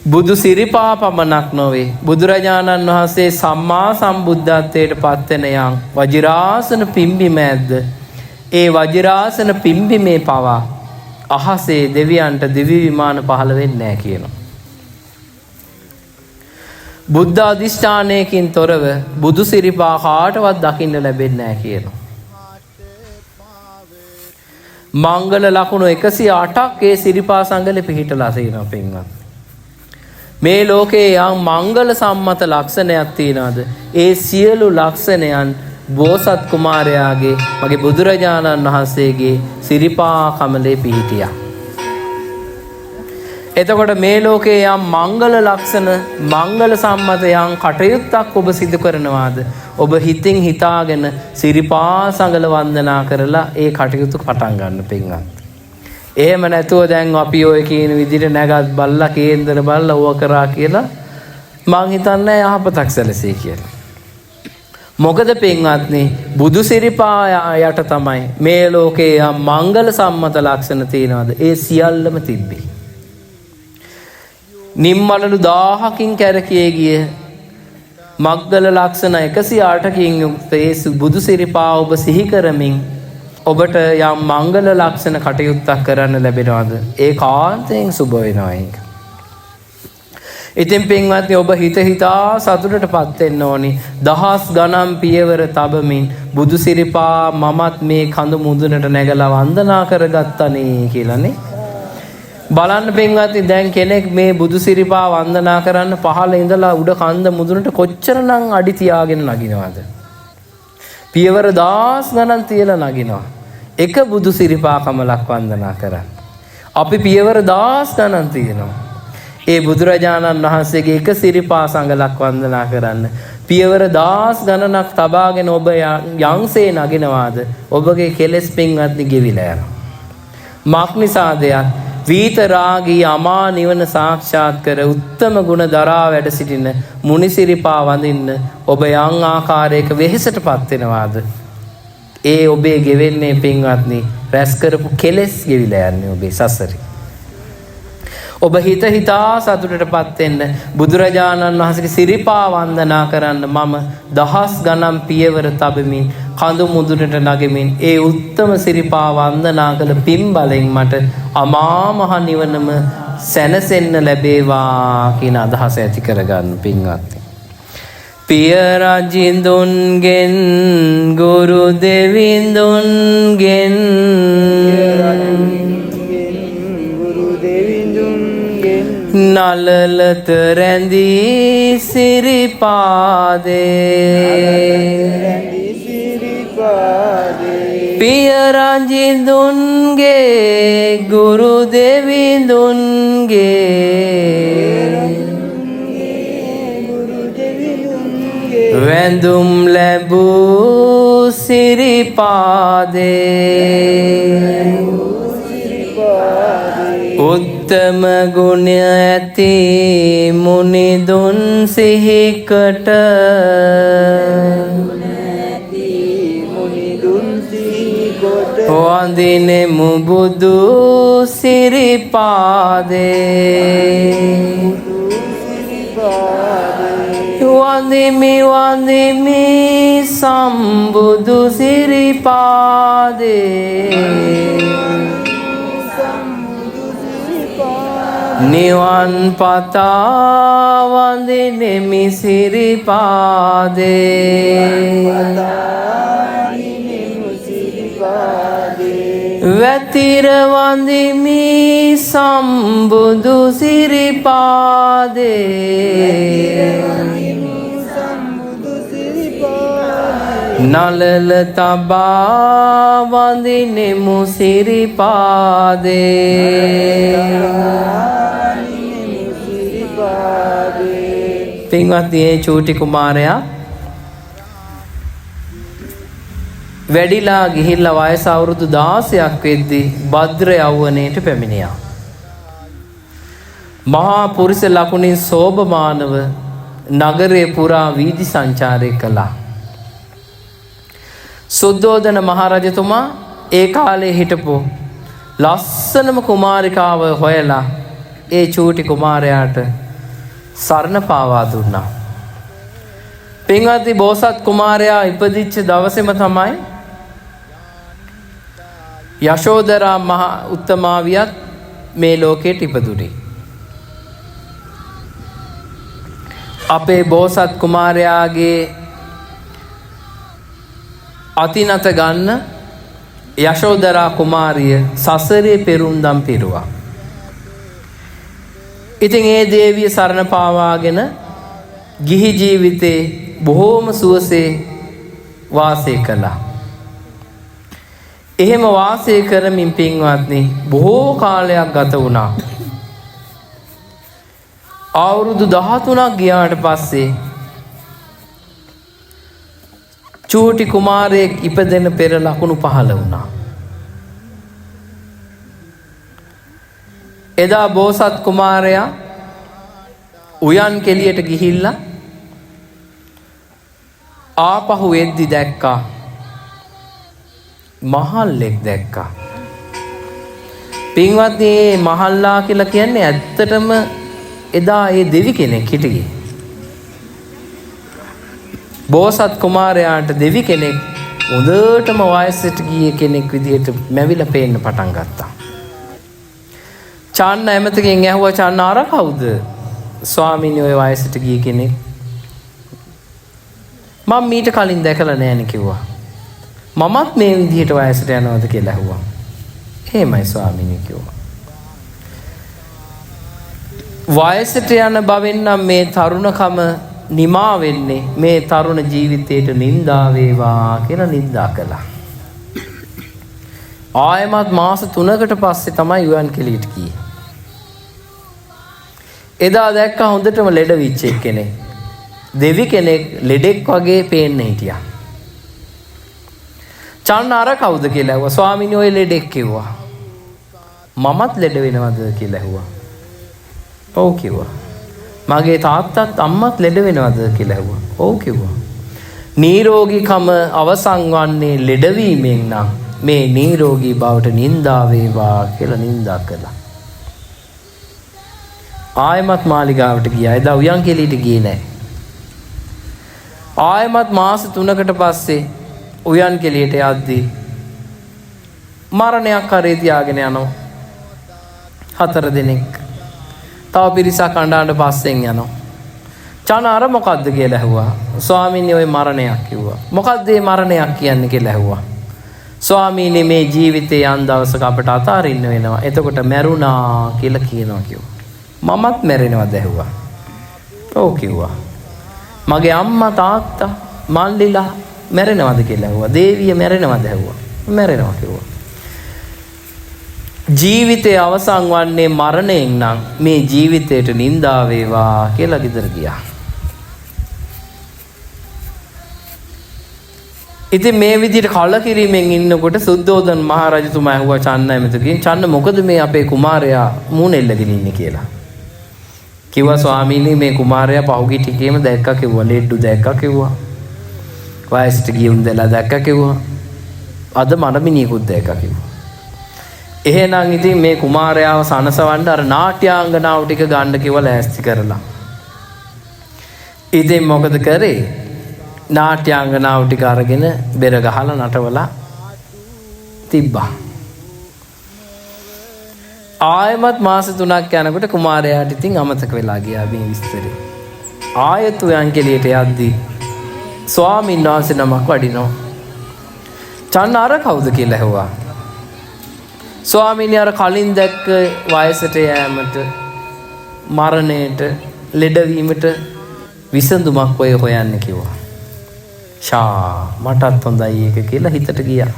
බුදු සිරිපා පමණක් නොවේ බුදුරජාණන් වහන්සේ සම්මා සම්බුද්ධත්වයට පත්වෙන යම් වජිරාසන පිම්බිම ඇද්ද ඒ වජිරාසන පිම්බිමේ පවා අහසේ දෙවියන්ට දිවි විමාන පහළ වෙන්නේ නැහැ කියනවා. බුද්ධ අධිෂ්ඨානයකින් තොරව බුදු සිරිපා කාටවත් දකින්න ලැබෙන්නේ නැහැ කියනවා. මංගල ලකුණු 108ක් ඒ සිරිපා සංගලෙ පිහිටලා තියෙනවා පින්වත්. මේ ලෝකේ යම් මංගල සම්මත ලක්ෂණයක් තියනවාද ඒ සියලු ලක්ෂණයන් බෝසත් කුමාරයාගේ මගේ බුදුරජාණන් වහන්සේගේ සිරිපා කමලේ පිහිටියා. එතකොට මේ ලෝකේ යම් මංගල ලක්ෂණ මංගල සම්මත යම් කටයුත්තක් ඔබ සිදු කරනවාද ඔබ හිතින් හිතාගෙන සිරිපා සංගල වන්දනා කරලා ඒ කටයුතු පටන් ගන්න පින්වත්. එහෙම නැතුව දැන් අපි ඔය කියන විදිහට නැගත් බල්ලා කේන්දර බල්ලා ඕව කරා කියලා මං හිතන්නේ යහපතක් සැලසෙයි කියලා. මොකද පින්වත්නි බුදු සිරිපා යට තමයි මේ ලෝකේ යම් මංගල සම්මත ලක්ෂණ තියනවාද ඒ සියල්ලම තිබ්බේ. නිම්මලලු 1000කින් කැරකියේ ගිය මග්ගල ලක්ෂණ 108කින් යුක්ත ඒ බුදු සිරිපා ඔබ සිහි කරමින් ඔබට යම් මංගල ලක්ෂණ කටයුත්තක් කරන්න ලැබෙනවද ඒ කාන්තයෙන් සුබ වෙනවා ඒක. ඉතින් පින්වත්නි ඔබ හිත හිතා සතුටටපත් වෙන්න ඕනි. දහස් ගණන් පියවර තබමින් බුදු සිරිපා මමත් මේ කඳු මුදුනට නැගලා වන්දනා කරගත්තනේ කියලානේ. බලන්න පින්වත්නි දැන් කෙනෙක් මේ බුදු සිරිපා වන්දනා කරන්න පහළ ඉඳලා උඩ කන්ද මුදුනට කොච්චරනම් අඩි තියාගෙන නගිනවද? පියවර දහස් ගණන් තියලා නගිනවා. එක බුදු සිරිපා කමලක් වන්දනා කරන්න. අපි පියවර දහස් ගණන් තියෙනවා. ඒ බුදුරජාණන් වහන්සේගේ එක සිරිපා සංගලක් වන්දනා කරන්න පියවර දහස් ගණනක් තබාගෙන ඔබ යම්සේ නගිනවාද ඔබගේ කෙලෙස් පින්වත්නි ගෙවිලා යනවා. මක් නිසාදයක් වීතරාගී අමා නිවන සාක්ෂාත් කර උත්තම ගුණ දරා වැඩ සිටින මුනිසිරිපා වඳින්න ඔබ යම් ආකාරයක වෙහෙසටපත් වෙනවාද ඒ ඔබේ ගෙවෙන්නේ පින්වත්නි රැස් කරපු කෙලෙස් ගෙවිලා යන්නේ ඔබේ සසරේ. ඔබ හිත හිතා සතුටටපත් වෙන්න බුදුරජාණන් වහන්සේගේ සිරිපා වන්දනා කරන්න මම දහස් ගණන් පියවර තබමින් කඳු මුදුනට නගෙමින් ඒ උත්තම සිරිපා වන්දනා කළ පින් බලෙන් මට අමා මහ නිවනම සැනසෙන්න ලැබේවා කියන අදහස ඇති කරගන්න පින්වත්නි. පිය රජින්දුන්ගෙන් ගුරු දෙවිඳුන්ගෙන් නලලත රැඳී සිරිපාදේ පිය රජින්දුන්ගේ ගුරු දෙවිඳුන්ගේ වැඳුම් ලැබූ සිරිපාදේ උත්තම ගුණ ඇති මුනිදුන් සිහිකට වඳිනෙමු බුදු සිරිපාදේ වඳිමි සම්බුදු සිරිපාදේ නිවන් පතා වඳිනෙමි සිරිපාදේ වැතිර වඳිමි සම්බුදු සිරිපාදේ නලල තබා වඳිනෙමු සිරිපාදේ පින්වත්නි ඒ චූටි කුමාරයා වැඩිලා ගිහිල්ලා වයස අවුරුදු 16ක් වෙද්දී භද්‍ර යෞවනයට පැමිණියා. මහා පුරුෂ ලකුණින් සෝභමානව නගරේ පුරා වීදි සංචාරය කළා. සුද්ධෝදන මහරජතුමා ඒ කාලේ හිටපු ලස්සනම කුමාරිකාව හොයලා ඒ චූටි කුමාරයාට සරණ පාවා දුන්නා. පින්වත්නි බෝසත් කුමාරයා ඉපදිච්ච දවසේම තමයි යශෝදරා මහ උත්තමාවියත් මේ ලෝකයට ඉපදුනේ. අපේ බෝසත් කුමාරයාගේ අතිනත ගන්න යශෝදරා කුමාරිය සසරේ පෙරුම්දම් පිරුවා. ඉතින් ඒ දේවිය සරණ පාවාගෙන ගිහි ජීවිතේ බොහෝම සුවසේ වාසය කළා. එහෙම වාසය කරමින් පින්වත්නි බොහෝ කාලයක් ගත වුණා. අවුරුදු 13ක් ගියාට පස්සේ චූටි කුමාරයෙක් ඉපදෙන පෙර ලකුණු පහළ වුණා. එදා බෝසත් කුමාරයා උයන් කෙලියට ගිහිල්ලා ආපහු එද්දි දැක්කා මහල්ලෙක් දැක්කා. පින්වත්නි මහල්ලා කියලා කියන්නේ ඇත්තටම එදා ඒ දෙවි කෙනෙක් හිටියේ. බෝසත් කුමාරයාට දෙවි කෙනෙක් හොඳටම වයසට ගිය කෙනෙක් විදිහට මැවිලා පේන්න පටන් ගත්තා. චාන්න ඇමතිගෙන් ඇහුවා චාන්න අර කවුද? ස්වාමීනි ඔය වයසට ගිය කෙනෙක්. මම මීට කලින් දැකලා නෑනේ කිව්වා. මමත් මේ විදිහට වයසට යනවද කියලා ඇහුවා. එහෙමයි ස්වාමීනි කිව්වා. වයසට යන බවෙන් නම් මේ තරුණකම නිමා වෙන්නේ මේ තරුණ ජීවිතයට නින්දා වේවා කියලා නින්දා කළා. ආයමත් මාස 3කට පස්සේ තමයි උයන් කෙලියට ගියේ. එදා දැක්ක හොඳටම ලෙඩ විච්ච කෙනෙක්. දෙවි කෙනෙක් ලෙඩෙක් වගේ පේන්න හිටියා. චන්න අර කවුද කියලා ඇහුවා. ස්වාමීනි ඔය ලෙඩෙක් කිව්වා. මමත් ලෙඩ වෙනවද කියලා ඇහුවා. ඔව් කිව්වා. මගේ තාත්තත් අම්මත් ලෙඩ වෙනවද කියලා ඇහුවා. ඔව් කිව්වා. නිරෝගීකම අවසන් වන්නේ ලෙඩවීමෙන් නම් මේ නිරෝගී බවට නින්දා වේවා කියලා නින්දා කළා. ආයමත් මාලිගාවට ගියා. එදා උයන් කෙලියට ගියේ නැහැ. ආයමත් මාස 3කට පස්සේ උයන් කෙලියට යද්දී මරණයක් කරේ තියාගෙන යනවා. 4 දෙනෙක්. තව පිරිසක් අඬාඬ පස්සෙන් යනවා. චාන අර මොකද්ද කියලා ඇහුවා. ස්වාමීනි ඔය මරණයක් කිව්වා. මොකද්ද මේ මරණයක් කියන්නේ කියලා ඇහුවා. ස්වාමීනි මේ ජීවිතේ යම් දවසක අපට අතාරින්න වෙනවා. එතකොට මැරුණා කියලා කියනවා කිව්වා. මමත් මැරෙනවද ඇහුවා. ඔව් කිව්වා. මගේ අම්මා තාත්තා මල්ලිලා මැරෙනවද කියලා ඇහුවා. දේවිය මැරෙනවද ඇහුවා. මැරෙනවා කිව්වා. ජීවිතේ අවසන් වන්නේ මරණයෙන් නම් මේ ජීවිතයට නින්දා වේවා කියලා ගෙදර ගියා. ඉතින් මේ විදිහට කලකිරීමෙන් ඉන්නකොට සුද්ධෝදන මහ රජතුමා ඇහුවා චන්න ඇමතිගෙන් චන්න මොකද මේ අපේ කුමාරයා මූණ එල්ලගෙන ඉන්නේ කියලා. කිව්වා ස්වාමීනි මේ කුමාරයා පහුගිය ටිකේම දැක්කා කිව්වා. ලෙඩ්ඩු දැක්කා කිව්වා. වයසට ගිය උන්දලා දැක්කා කිව්වා. අද මනමිනියකුත් දැක්කා කිව්වා. එහෙනම් ඉතින් මේ කුමාරයාව සනසවන්න අර නාට්‍යාංගනාව ටික ගන්න කිව්වා ලෑස්ති කරලා. ඉතින් මොකද කරේ? නාට්‍යාංගනාව ටික අරගෙන බෙර ගහලා නටවලා තිබ්බා. ආයමත් මාස 3ක් යනකොට කුමාරයාට ඉතින් අමතක වෙලා ගියා මේ විස්තරේ. ආයෙත් උයන් කෙලියට යද්දි ස්වාමීන් වහන්සේ නමක් වඩිනවා. චන්න අර කවුද කියලා ඇහුවා. ස්වාමීනි අර කලින් දැක්ක වයසට යෑමට මරණයට ලෙඩවීමට විසඳුමක් ඔය හොයන්නේ කිව්වා. ෂා මටත් හොඳයි ඒක කියලා හිතට ගියා.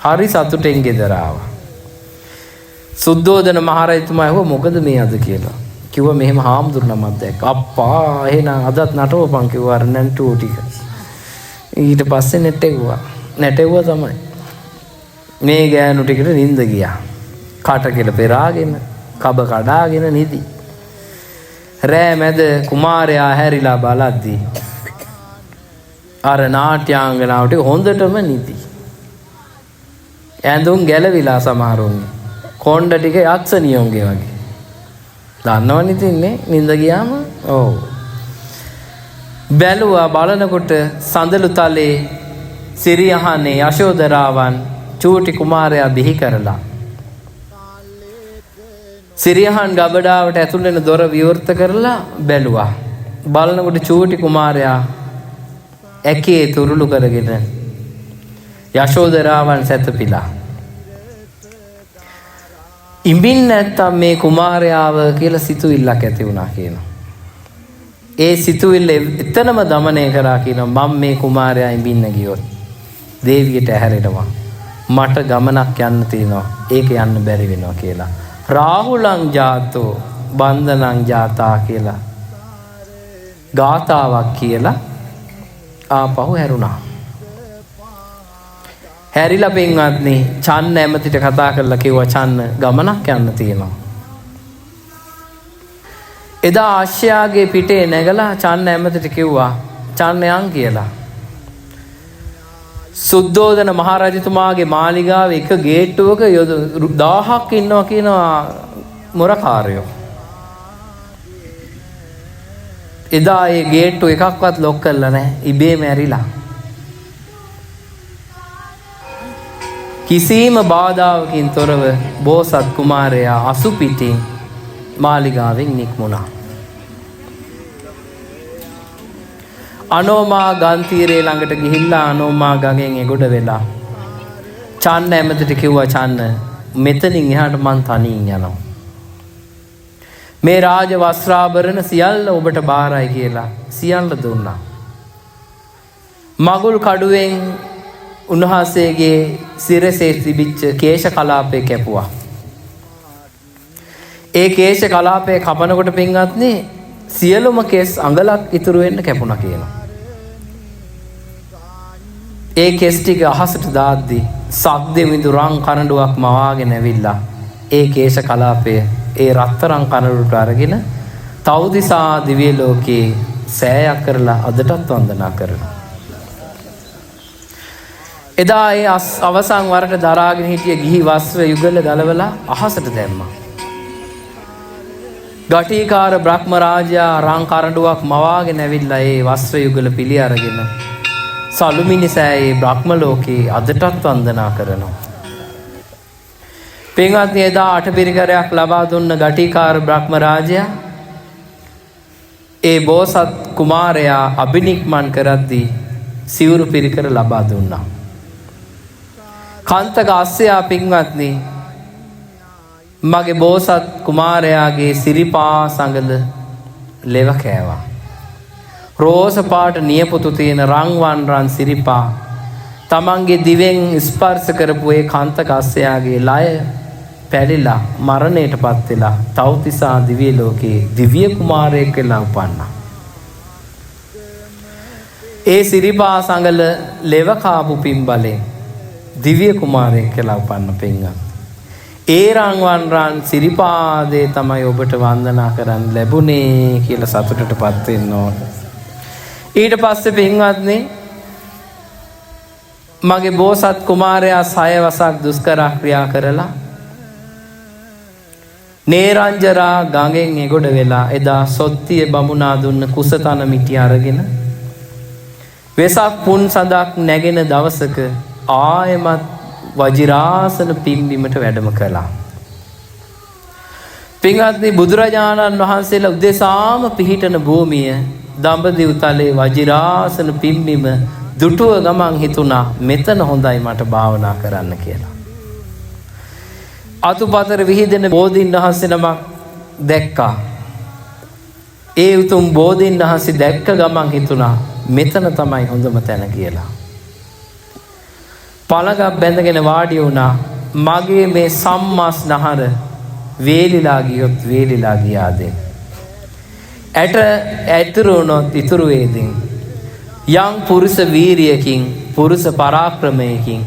හරි සතුටෙන් ගෙදර ආවා. සුද්ධෝදන මහරජතුමා ඇහුවා මොකද මේ අද කියලා. කිව්වා මෙහෙම හාමුදුරුවෝ නමක් දැක්කා. අප්පා එහෙනම් අදත් නටවපන් කිව්වා අර නැන්ටෝ ටික. ඊට පස්සේ නැටෙව්වා තමයි. මේ ගෑනු ටිකට නිින්ද ගියා. කට කෙල පෙරාගෙන කබ කඩාගෙන නිදි. රෑ මැද කුමාරයා හැරිලා බලද්දී අර නාට්‍යාංගනාවට හොඳටම නිදි. ඇඳුම් ගැලවිලා සමහරුන්ගේ. කොණ්ඩ ටික යක්ෂණියෝන්ගේ වගේ. දන්නවනේ ඉතින්නේ නිින්ද ගියාම. ඔව්. බැලුවා බලනකොට සඳලු තලේ සිරියහනේ යශෝදරාවන් චූටි කුමාරයා බිහි කරලා සිරියහන් ගබඩාවට ඇතුල් වෙන දොර විවෘත කරලා බැලුවා. බලනකොට චූටි කුමාරයා ඇකේ තුරුළු කරගෙන යශෝදරාවන් සැතපීලා. ඉඹින් නැත්තම් මේ කුමාරයාව කියලා සිතුවිල්ලක් ඇති වුණා කියනවා. ඒ සිතුවිල්ල එතනම দমনය කරා කියනවා මම මේ කුමාරයා ඉඹින්න ගියොත් දේවියට ඇහැරෙනවා. මට ගමනක් යන්න තියෙනවා. ඒක යන්න බැරි වෙනවා කියලා. රාහුලං ජාතෝ බන්ධනං ජාතා කියලා ගාතාවක් කියලා ආපහු හැරුණා. හැරිලා පින්වත්නි චන්න ඇමතිට කතා කරලා කිව්වා චන්න ගමනක් යන්න තියෙනවා. එදා ආශ්‍යාගේ පිටේ නැගලා චන්න ඇමතිට කිව්වා චන්න යන් කියලා. සුද්ධෝදන මහරජතුමාගේ මාලිගාවේ එක ගේට්ටුවක 1000ක් ඉන්නවා කියනවා මොරකාරයෝ. එදා ඒ ගේට්ටු එකක්වත් ලොක් කරලා නැහැ. ඉබේම ඇරිලා. කිසිම බාධාවකින් තොරව බෝසත් කුමාරයා අසුපිටින් මාලිගාවෙන් නික්මුණා. අනෝමා ගන්තීරේ ළඟට ගිහිල්ලා අනෝමා ගඟෙන් එගොඩ වෙලා චන්න ඇමතිට කිව්වා චන්න මෙතනින් එහාට මං තනියෙන් යනවා. මේ රාජ වස්ත්‍රාභරණ සියල්ල ඔබට බාරයි කියලා සියල්ල දුන්නා. මගුල් කඩුවෙන් උන්වහන්සේගේ සිරසේ තිබිච්ච කේශ කලාපය කැපුවා. ඒ කේශ කලාපය කපනකොට පින්වත්නි සියලුම කෙස් අඟලක් ඉතුරු වෙන්න කැපුණා කියනවා. ඒ කෙස් ටික අහසට දාද්දි සක්දෙවිඳු රන් කනඩුවක් මවාගෙන ඇවිල්ලා ඒ කේශ කලාපය ඒ රත්තරන් කනඩුවට අරගෙන තවුදිසා දිව්‍ය ලෝකේ සෑයක් කරලා අදටත් වන්දනා කරනවා. එදා ඒ අවසන් වරට දරාගෙන හිටිය ගිහි වස්ත්‍ර යුගල ගලවලා අහසට දැම්මා. ගටිකාර බ්‍රහ්ම රාජයා රන් කරඬුවක් මවාගෙන ඇවිල්ලා ඒ වස්ත්‍ර යුගල පිළි අරගෙන සලුමිනිසෑයේ බ්‍රහ්ම ලෝකේ අදටත් වන්දනා කරනවා. පින්වත්නි එදා අටපිරිකරයක් ලබා දුන්න ගටිකාර බ්‍රහ්ම රාජයා ඒ බෝසත් කුමාරයා අබිනික්මන් කරද්දී සිවුරු පිරිකර ලබා දුන්නා. කාන්තක අස්සයා පින්වත්නි මගේ බෝසත් කුමාරයාගේ සිරිපා සඟල ලෙව කෑවා. රෝස පාට නියපොතු තියෙන රන්වන් රන් සිරිපා තමන්ගේ දිවෙන් ස්පර්ශ කරපු ඒ කාන්තක අස්සයාගේ ලය පැලිලා මරණයටපත් වෙලා තව්තිසා දිව්‍ය ලෝකේ දිව්‍ය කුමාරයෙක් වෙලා උපන්නා. ඒ සිරිපා සංගල ලෙව කාපු පින් බලෙන් දිව්‍ය කුමාරයෙක් කියලා උපන්න පින්වත්. ඒ රන්වන් සිරිපාදේ තමයි ඔබට වන්දනා කරන්න ලැබුණේ කියලා සතුටටපත් වෙන්න ඕන. ඊට පස්සේ පින්වත්නි මගේ බෝසත් කුමාරයා 6 වසක් දුෂ්කර ක්‍රියා කරලා නේරංජරා ගඟෙන් එගොඩ වෙලා එදා සොත්තිය බමුණා දුන්න කුසතන මිටි අරගෙන වෙසක් පුන් සඳක් නැගෙන දවසක ආයමත් වජිරාසන පිම්බීමට වැඩම කළා. පින්වත්නි බුදුරජාණන් වහන්සේලා උදෙසාම පිහිටන භූමිය දඹදිව් තලේ වජිරාසන පිම්බීම දුටුව ගමන් හිතුණා මෙතන හොඳයි මට භාවනා කරන්න කියලා. අතුපතර විහිදෙන බෝධීන් වහන්සේ නමක් දැක්කා. ඒ උතුම් බෝධීන් වහන්සේ දැක්ක ගමන් හිතුණා මෙතන තමයි හොඳම තැන කියලා. පළඟක් බැඳගෙන වාඩි වුණා. මගේ මේ සම්මස් නහර වේලිලා ගියොත් වේලිලා ගියාද? ඇට ඇතුරු වුණොත් ඉතුරු වේදින්. යම් පුරුෂ වීරියකින් පුරුෂ පරාක්‍රමයකින්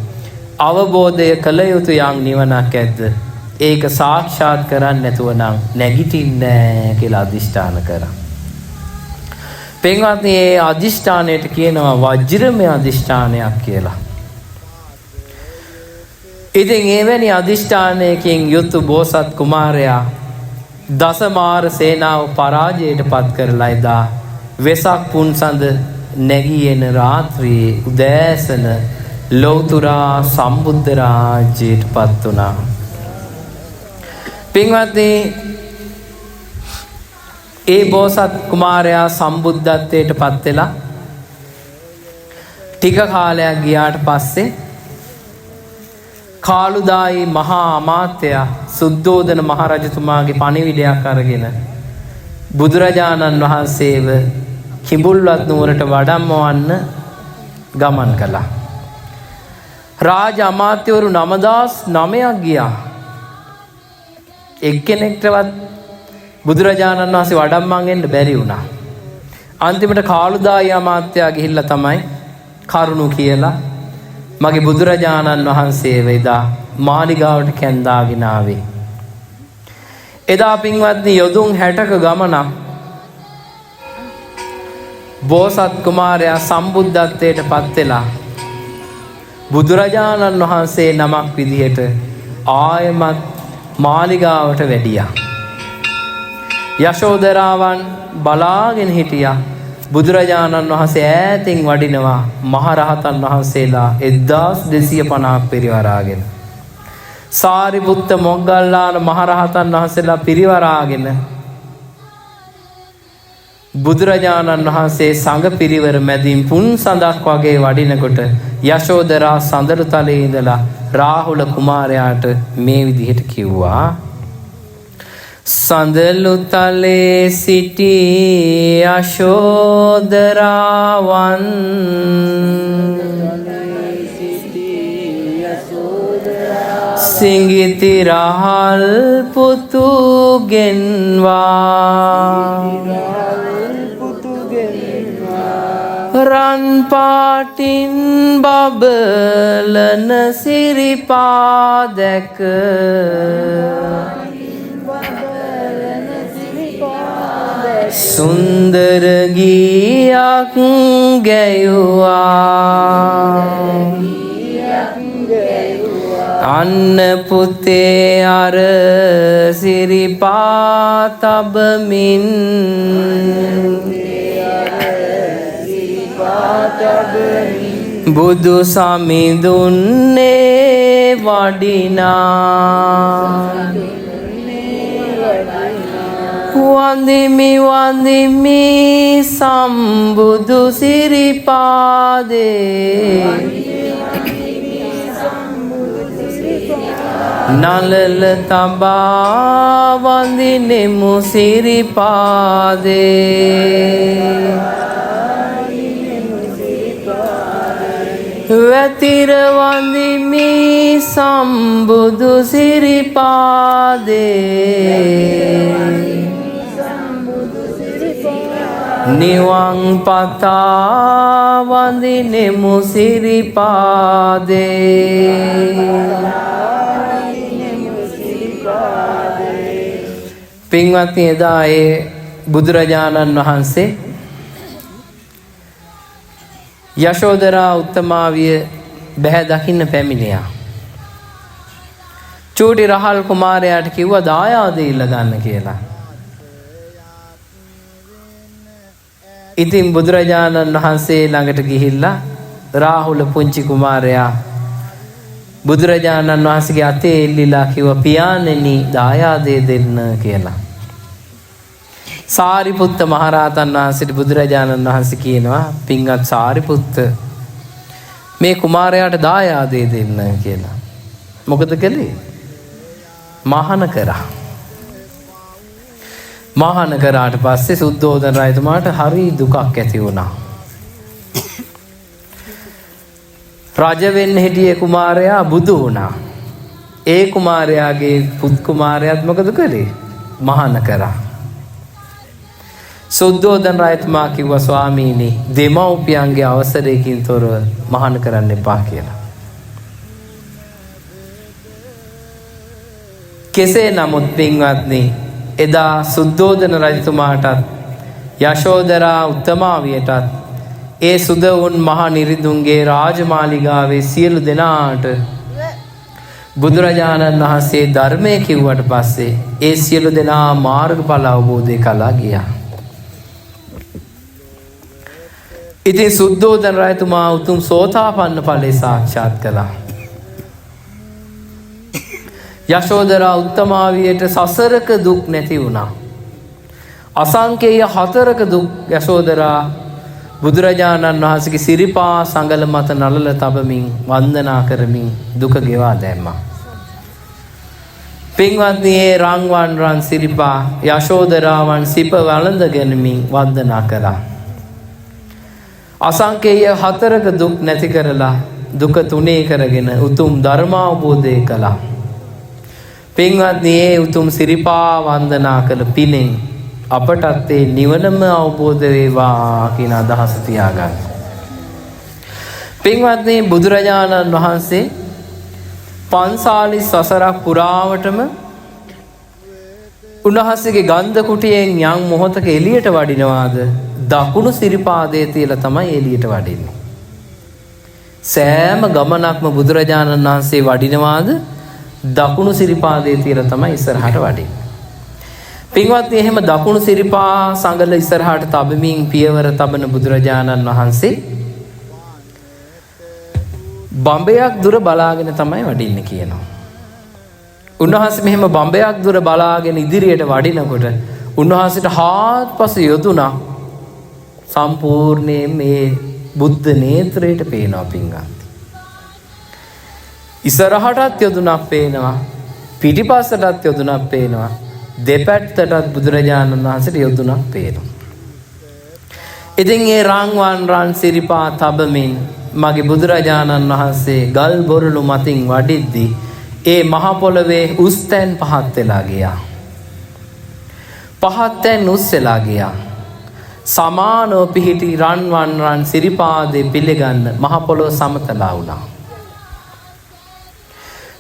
අවබෝධය කළ යුතු යම් නිවනක් ඇද්ද? ඒක සාක්ෂාත් කරන්නේ නැතුව නම් නැගිටින්නේ නැහැ කියලා අදිෂ්ඨාන කරා. පින්වත්නි මේ අදිෂ්ඨානයට කියනවා වජ්‍රමය අදිෂ්ඨානයක් කියලා. ඉතින් එවැනි අදිෂ්ඨානයකින් යුතු බෝසත් කුමාරයා දසමාර සේනාව පරාජයට පත් කරලා එදා වෙසක් පුන්සඳ නැගී එන රාත්‍රියේ උදෑසන ලෞතුරා සම්බුද්ධ රාජ්‍යයට පත් වුණා. පින්වත්නි ඒ බෝසත් කුමාරයා සම්බුද්ධත්වයට පත් වෙලා ටික කාලයක් ගියාට පස්සේ කාළුදායි මහා අමාත්‍යයා සුද්ධෝදන මහරජතුමාගේ පණිවිඩයක් අරගෙන බුදුරජාණන් වහන්සේව කිඹුල්වත් නුවරට වඩම්මවන්න ගමන් කළා. රාජ අමාත්‍යවරු 9009ක් ගියා. එක්කෙනෙක්ටවත් බුදුරජාණන් වහන්සේ වඩම්මන් එන්න බැරි වුණා. අන්තිමට කාළුදායි අමාත්‍යයා ගිහිල්ලා තමයි කරුණු කියලා මගේ බුදුරජාණන් වහන්සේ වෙදා මාලිගාවට කැඳාගෙන ආවේ. එදා පින්වත්නි යොදුන් 60ක ගමනක් බෝසත් කුමාරයා සම්බුද්ධත්වයට පත් වෙලා බුදුරජාණන් වහන්සේ නමක් විදිහට ආයමත් මාලිගාවට වැඩියා. යශෝදරාවන් බලාගෙන හිටියා. බුදුරජාණන් වහන්සේ ඈතින් වඩිනවා මහරහතන් වහන්සේලා 1250ක් පිරිවරාගෙන. සාරිපුත්ත මොග්ගල්ලාන මහරහතන් වහන්සේලා පිරිවරාගෙන බුදුරජාණන් වහන්සේ සංඝ පිරිවර මැදින් පුන් සඳක් වගේ වඩිනකොට යශෝදරා සඳළු තලයේ ඉඳලා රාහුල කුමාරයාට මේ විදිහට කිව්වා සඳළු තලේ සිටි යශෝදරාවන් සිඟිති රහල් පුතු ගෙන්වා රන් පාටින් බබලන සිරිපා දැක සුන්දර ගීයක් ගැයුවා අන්න පුතේ අර සිරිපා තබමින් බුදු සමිඳුන්නේ වඩිනා වන්දිමි වන්දිමි සම්බුදු සිරිපාදේ නලල තබා වන්දිනෙමු සිරිපාදේ වැතිර වන්දිමි සම්බුදු සිරිපාදේ නිවන් පතා වඳිනෙමු සිරිපාදේ. පින්වත්නි, එදා ඒ බුදුරජාණන් වහන්සේ යශෝදරා උත්තමාවිය බැහැ දකින්න පැමිණියා. චූටි රහල් කුමාරයාට කිව්වා දායාද ඉල්ල ගන්න කියලා. ඉතින් බුදුරජාණන් වහන්සේ ළඟට ගිහිල්ලා රාහුල පුංචි කුමාරයා බුදුරජාණන් වහන්සේගේ අතේ එල්ලිලා කිව්වා පියාණෙනි දායාදේ දෙන්න කියලා. සාරිපුත්ත මහරහතන් වහන්සේට බුදුරජාණන් වහන්සේ කියනවා පින්වත් සාරිපුත්ත මේ කුමාරයාට දායාදේ දෙන්න කියලා. මොකද කළේ? මහාන කරා. මහාන කරාට පස්සේ සුද්ධෝදන රජතුමාට හරි දුකක් ඇති වුණා. රජ වෙන්න හිටියේ කුමාරයා බුදු වුණා. ඒ කුමාරයාගේ පුත් කුමාරයාත් මොකද කළේ? මහාන කරා. සුද්ධෝදන රජතුමා කිව්වා ස්වාමීනි දෙමව්පියන්ගේ අවසරයකින් තොරව මහාන කරන්න එපා කියලා. කෙසේ නමුත් පින්වත්නි එදා සුද්ධෝදන රජතුමාටත් යශෝදරා උත්තමාවියටත් ඒ සුදවුන් මහා නිරිඳුන්ගේ රාජමාලිගාවේ සියලු දෙනාට බුදුරජාණන් වහන්සේ ධර්මය කිව්වට පස්සේ ඒ සියලු දෙනා මාර්ගඵල අවබෝධය කළා ගියා. ඉතින් සුද්ධෝදන රජතුමා උතුම් සෝතාපන්න ඵලය සාක්ෂාත් කළා. යශෝදරා උත්තමාවියට සසරක දුක් නැති වුණා. අසංකේය 4ක දුක් යශෝදරා බුදුරජාණන් වහන්සේගේ සිරිපා සංගල මත නළල තබමින් වන්දනා කරමින් දුක ගෙවා දැම්මා. පින්වත්නි, ඒ රන් සිරිපා යශෝදරාවන් සිප වළඳගෙනමින් වන්දනා කළා. අසංකේය 4ක දුක් නැති කරලා දුක 3 කරගෙන උතුම් ධර්මාවබෝධය කළා. පින්වත්නි, ඒ උතුම් සිරිපා වන්දනා කළ පිනෙන් අපටත් ඒ නිවනම අවබෝධ වේවා කියන අදහස තියාගන්න. පින්වත්නි, බුදුරජාණන් වහන්සේ 45 වසරක් පුරාවටම උන්වහන්සේගේ ගන්ධ කුටියෙන් යම් මොහොතක එළියට වඩිනවාද දකුණු සිරිපාදයේ තියලා තමයි එළියට වඩින්නේ. සෑම ගමනක්ම බුදුරජාණන් වහන්සේ වඩිනවාද දකුණු සිරිපාදයේ තියලා තමයි ඉස්සරහට වඩින්නේ. පින්වත්නි, එහෙම දකුණු සිරිපා සංගල ඉස්සරහට තබමින් පියවර තබන බුදුරජාණන් වහන්සේ බඹයක් දුර බලාගෙන තමයි වඩින්නේ කියනවා. උන්වහන්සේ මෙහෙම බඹයක් දුර බලාගෙන ඉදිරියට වඩිනකොට උන්වහන්සේට හාත්පස යොදුනා සම්පූර්ණයෙන් මේ බුද්ධ නේත්‍රයට පේනවා පින්වත්නි. ඉස්සරහටත් යොදුනක් පේනවා, පිටිපස්සටත් යොදුනක් පේනවා, දෙපැත්තටත් බුදුරජාණන් වහන්සේට යොදුනක් පේනවා. ඉතින් ඒ රන් සිරිපා තබමින් මගේ බුදුරජාණන් වහන්සේ ගල් බොරළු මතින් වඩිද්දී ඒ මහ පොළවේ උස් තැන් පහත් වෙලා ගියා. පහත් තැන් උස් වෙලා ගියා. සමානව පිහිටි රන් සිරිපාදේ පිළිගන්න මහ පොළොව සමතලා වුණා.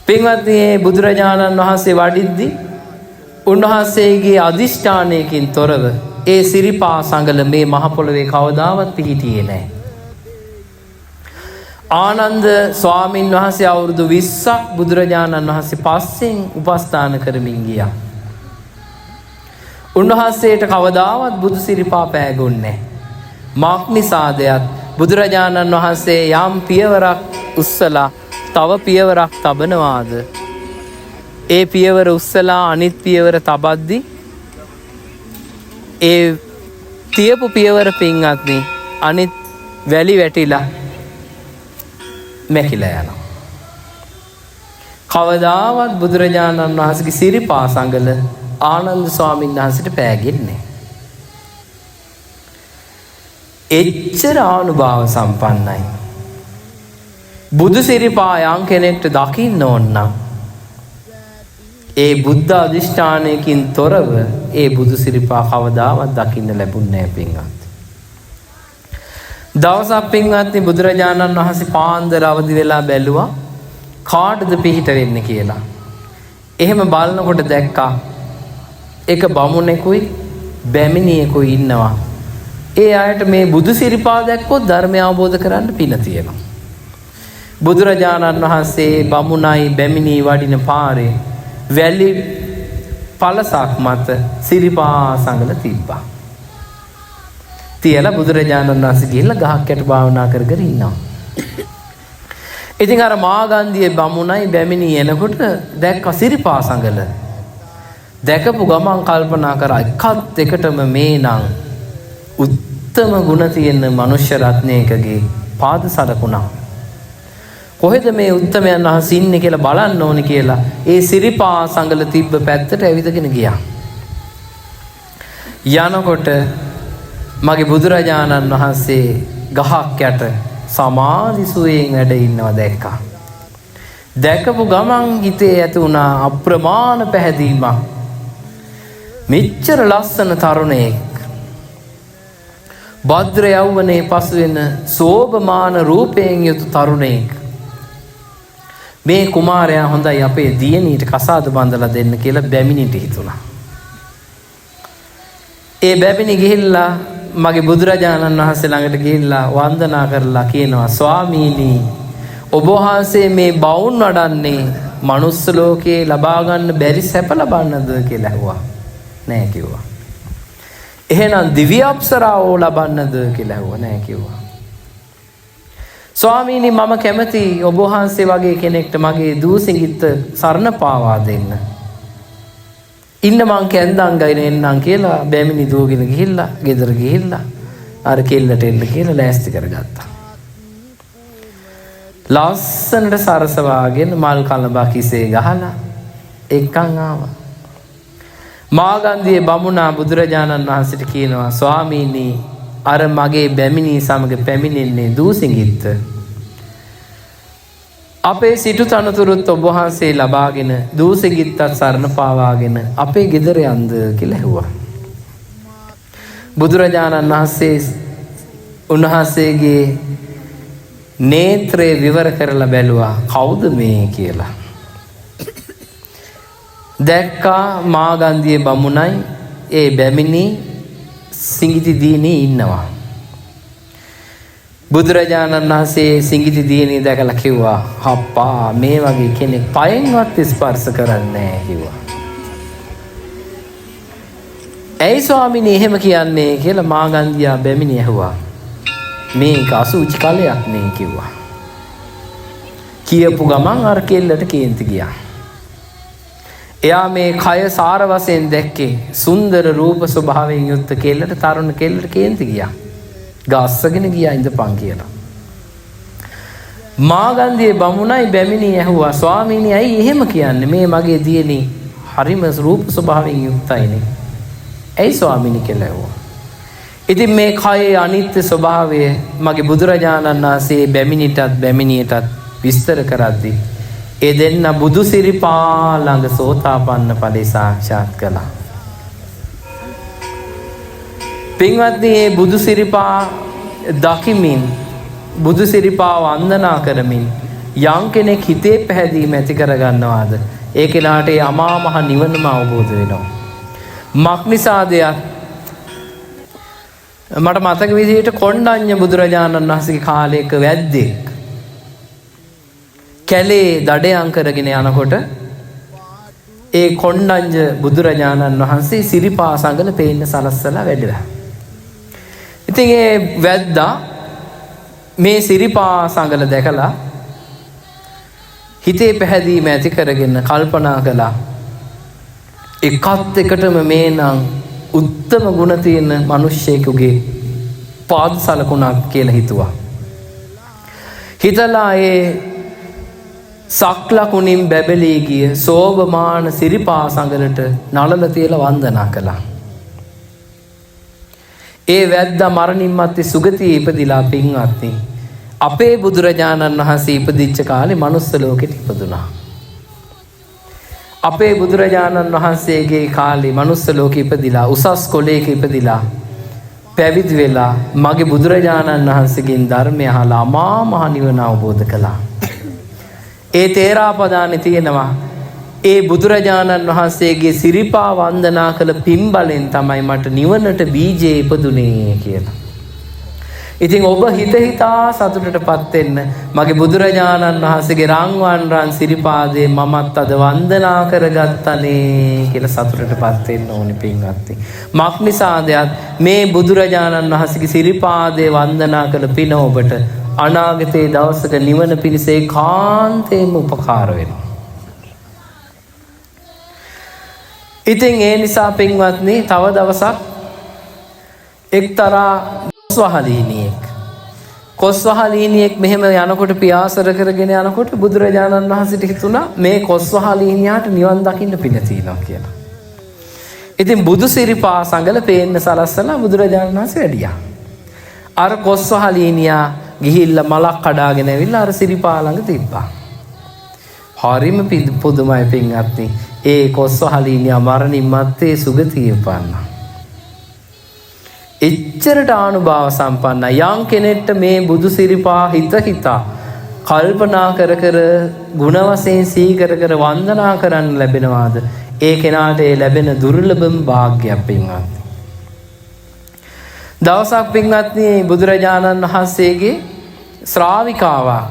පින්වත්නි, බුදුරජාණන් වහන්සේ වඩිද්දී උන්වහන්සේගේ අදිෂ්ඨානයකින් තොරව ඒ සිරිපා සංගල මේ මහ පොළවේ කවදාවත් පිහිටියේ නැහැ. ආනන්ද ස්වාමින් වහන්සේ අවුරුදු 20ක් බුදුරජාණන් වහන්සේ පස්සෙන් උපස්ථාන කරමින් ගියා. උන්වහන්සේට කවදාවත් බුදු සිරිපා පෑගුන්නේ නැහැ. මාක් නිසාදයක් බුදුරජාණන් වහන්සේ යම් පියවරක් උස්සලා තව පියවරක් තබනවාද ඒ පියවර උස්සලා අනිත් පියවර තබද්දි ඒ තියපු පියවර පින්වත්නි අනිත් වැලි වැටිලා මැකිලා යනවා. කවදාවත් බුදුරජාණන් වහන්සේගේ සිරිපා සංගල ආනන්ද ස්වාමීන් වහන්සේට පෑගෙන්නේ නැහැ. එච්චර ආනුභාව සම්පන්නයි. බුදු සිරිපා යම් කෙනෙක්ට දකින්න ඕන නම් ඒ බුද්ධ අධිෂ්ඨානයකින් තොරව ඒ බුදු සිරිපා කවදාවත් දකින්න ලැබුණේ නැහැ පින්වත්. දවසක් පින්වත්නි බුදුරජාණන් වහන්සේ පාන්දර අවදි වෙලා බැලුවා කාටද පිහිට වෙන්නේ කියලා. එහෙම බලනකොට දැක්කා එක බමුණෙකුයි බැමිණියෙකුයි ඉන්නවා. ඒ අයට මේ බුදු සිරිපා දැක්කොත් ධර්මය අවබෝධ කරන්න පින තියෙනවා. බුදුරජාණන් වහන්සේ බමුණයි බැමිණී වඩින පාරේ වැලි පළසක් මත සිරිපා සංගල තිබ්බා. තියලා බුදුරජාණන් වහන්සේ ගිහිල්ලා ගහක් යට භාවනා කර කර ඉන්නවා. ඉතින් අර මාගන්ධියේ බමුණයි බැමිණී එනකොට දැක්ක සිරිපා සංගල. දැකපු ගමන් කල්පනා කරා එකත් එකටම මේ නම් උත්තම ගුණ තියෙන මනුෂ්‍ය රත්නයකගේ පාද සලකුණා. කොහෙද මේ උත්තමයන් වහන්සේ ඉන්නේ කියලා බලන්න ඕනේ කියලා ඒ සිරිපා සංගල තිබ්බ පැත්තට ඇවිදගෙන ගියා. යනකොට මගේ බුදුරජාණන් වහන්සේ ගහක් යට සමාධි සුවයෙන් වැඩ ඉන්නවා දැක්කා. දැකපු ගමන් හිතේ ඇති වුණා අප්‍රමාණ පැහැදීමක්. මෙච්චර ලස්සන තරුණයෙක් භද්‍ර යෞවනයේ පසු වෙන සෝභමාන රූපයෙන් යුතු තරුණයෙක්. මේ කුමාරයා හොඳයි අපේ දියණියට කසාද බඳලා දෙන්න කියලා බැමිණිට හිතුණා. ඒ බැමිණි ගිහිල්ලා මගේ බුදුරජාණන් වහන්සේ ළඟට ගිහිල්ලා වන්දනා කරලා කියනවා ස්වාමීනි ඔබ වහන්සේ මේ බවුන් වඩන්නේ මනුස්ස ලෝකේ ලබා ගන්න බැරි සැප ලබන්නද කියලා ඇහුවා. නෑ කිව්වා. එහෙනම් දිව්‍ය අප්සරාවෝ ලබන්නද කියලා ඇහුවා. නෑ කිව්වා. ස්වාමීනි මම කැමති ඔබ වහන්සේ වගේ කෙනෙක්ට මගේ දූසිඟිත්ත සරණ පාවා දෙන්න. ඉන්න මං කැන්දන් ගයින එන්නම් කියලා බැමිණි දුවගෙන ගිහිල්ලා ගෙදර ගිහිල්ලා අර කෙල්ලට එන්න කියලා ලෑස්ති කරගත්තා. ලස්සනට සරසවාගෙන මල් කලබා කිසේ ගහලා එක්කන් ආවා. මාගන්ධියේ බමුණා බුදුරජාණන් වහන්සේට කියනවා ස්වාමීනි අර මගේ බැමිණි සමග පැමිණෙන්නේ දූසිඟිත්ත. අපේ සිටු තනතුරුත් ඔබ වහන්සේ ලබාගෙන දූසිඟිත්තත් සරණ පාවාගෙන අපේ ගෙදර යන්ද කියලා ඇහුවා. බුදුරජාණන් වහන්සේ උන්වහන්සේගේ නේත්‍රේ විවර කරලා බැලුවා කවුද මේ කියලා. දැක්කා මාගන්ධියේ බමුණයි ඒ බැමිණි සිඟිති දිනේ ඉන්නවා. බුදුරජාණන් වහන්සේ සිඟිති දිනේ දැකලා කිව්වා හප්පා මේ වගේ කෙනෙක් පයෙන්වත් ස්පර්ශ කරන්නේ නැහැ කිව්වා. ඇයි ස්වාමීනි එහෙම කියන්නේ කියලා මාගන්ධියා බැමිණි ඇහුවා. මේක අසුචි කලයක් නේ කිව්වා. කියපු ගමන් අර කෙල්ලට කේන්ති ගියා. එයා මේ කය සාර වශයෙන් දැක්කේ සුන්දර රූප ස්වභාවයෙන් යුක්ත කෙල්ලට තරුණ කෙල්ලට කේන්ති ගියා. ගස්සගෙන ගියා ඉඳපන් කියලා. මාගන්ධියේ බමුණයි බැමිණි ඇහුවා ස්වාමීනි ඇයි එහෙම කියන්නේ මේ මගේ දියණි හරිම රූප ස්වභාවයෙන් යුක්තයිනේ. ඇයි ස්වාමීනි කියලා ඇහුවා. ඉතින් මේ කයේ අනිත්‍ය ස්වභාවය මගේ බුදුරජාණන් වහන්සේ බැමිණිටත් බැමිණියටත් විස්තර කරද්දී ඒ දෙන්න බුදු සිරිපා ළඟ සෝතාපන්න ඵලෙ සාක්ෂාත් කළා. පින්වත්නි මේ බුදු සිරිපා දකිමින් බුදු සිරිපා වන්දනා කරමින් යම් කෙනෙක් හිතේ පැහැදීම ඇති කර ගන්නවාද ඒ කෙනාට ඒ අමා මහ නිවනම අවබෝධ වෙනවා. මක්නිසාදයක් මට මතක විදිහට කොණ්ඩඤ්ඤ බුදුරජාණන් වහන්සේගේ කාලයක වැද්දෙක් කැලේ දඩයන් කරගෙන යනකොට ඒ කොණ්ඩඤ්ඤ බුදුරජාණන් වහන්සේ සිරිපා සංගල පේන්න සලස්සලා වැඩලා. ඉතින් ඒ වැද්දා මේ සිරිපා සංගල දැකලා හිතේ පැහැදීම ඇති කරගෙන කල්පනා කළා එකත් එකටම මේ නම් උත්තම ගුණ තියෙන මිනිස්සෙකුගේ පාද සලකුණක් කියලා හිතුවා. හිතලා ඒ සක්ලකුණින් බැබලී ගිය සෝභමාන සිරිපා සංගලට නළල තියලා වන්දනා කළා. ඒ වැද්දා මරණින් මත්තේ සුගතියේ ඉපදිලා පින්වත්නි අපේ බුදුරජාණන් වහන්සේ ඉපදිච්ච කාලේ මනුස්ස ලෝකෙට ඉපදුනා. අපේ බුදුරජාණන් වහන්සේගේ කාලේ මනුස්ස ලෝකෙ ඉපදිලා උසස් කොළයක ඉපදිලා පැවිදි වෙලා මගේ බුදුරජාණන් වහන්සේගෙන් ධර්මය අහලා අමා මහ නිවන අවබෝධ කළා. ඒ තේරාපදානේ තියෙනවා ඒ බුදුරජාණන් වහන්සේගේ සිරිපා වන්දනා කළ පින්බලෙන් තමයි මට නිවනට බීජේ ඉපදුනේ කියලා. ඉතින් ඔබ හිත හිතා සතුටටපත් වෙන්න මගේ බුදුරජාණන් වහන්සේගේ රන්වන් සිරිපාදේ මමත් අද වන්දනා කරගත්තනේ කියලා සතුටටපත් වෙන්න ඕනේ පින්වත්නි. මක් නිසාද මේ බුදුරජාණන් වහන්සේගේ සිරිපාදේ වන්දනා කළ පින ඔබට අනාගතයේ දවසක නිවන පිණිස ඒකාන්තයෙන්ම උපකාර වෙනවා. ඉතින් ඒ නිසා පින්වත්නි තව දවසක් එක්තරා කොස්වහලීනියෙක් මෙහෙම යනකොට පියාසර කරගෙන යනකොට බුදුරජාණන් වහන්සේට හිතුණා මේ කොස්වහලීනියාට නිවන් දකින්න පින තියෙනවා කියලා. ඉතින් බුදු සිරිපා සංගල පේන්න සලස්සලා බුදුරජාණන් වහන්සේ වැඩියා. අර කොස්වහලීනියා ගිහිල්ලා මලක් කඩාගෙන ඇවිල්ලා අර සිරිපා ළඟ තිබ්බා. හරිම පුදුමයි පින්වත්නි. ඒ කොස්වහලීනියා මරණින් මත්තේ සුගතිය උපන්නා. එච්චරට ආනුභාව සම්පන්න යම් කෙනෙක්ට මේ බුදු සිරිපා හිතා කල්පනා කර ගුණ වශයෙන් සිහි කර වන්දනා කරන්න ලැබෙනවාද? ඒ කෙනාට ඒ ලැබෙන දුර්ලභම වාග්යක් පින්වත්නි. දවසක් පින්වත්නි බුදුරජාණන් වහන්සේගේ ශ්‍රාවිකාවක්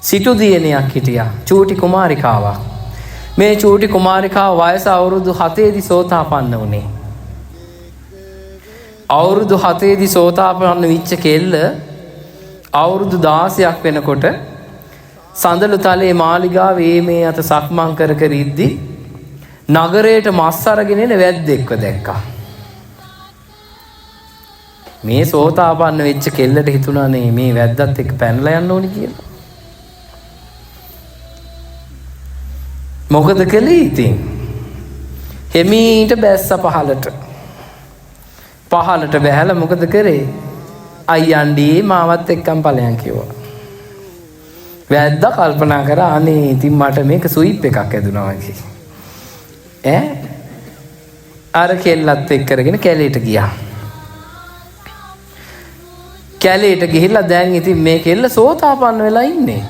සිටු දියණියක් හිටියා. චූටි කුමාරිකාවක්. මේ චූටි කුමාරිකාව වයස අවුරුදු 7දී සෝතාපන්න වුණේ. අවුරුදු 7දී සෝතාපන්න වෙච්ච කෙල්ල අවුරුදු 16ක් වෙනකොට සඳලු තලයේ මාලිගාවේ මේ අත සක්මන් කර ඉද්දි නගරයට මස් අරගෙන එන වැද්දෙක්ව දැක්කා. මේ සෝතාපන්න වෙච්ච කෙල්ලට හිතුණානේ මේ වැද්දත් එක්ක පැනලා යන්න ඕනි කියලා. මොකද කළේ ඉතින්? හෙමීට බැස්ස පහලට බැහැලා මොකද කරේ? අයියන්ඩී මාවත් එක්කම් ඵලයන් කිව්වා. වැද්දා කල්පනා කරා අනේ ඉතින් මට මේක ස්විප් එකක් ඇදුනා වගේ. අර කෙල්ලත් එක්ක කරගෙන කැලේට ගියා. කැලේට ගිහිල්ලා දැන් ඉතින් මේ කෙල්ල සෝතාපන්න වෙලා ඉන්නේ.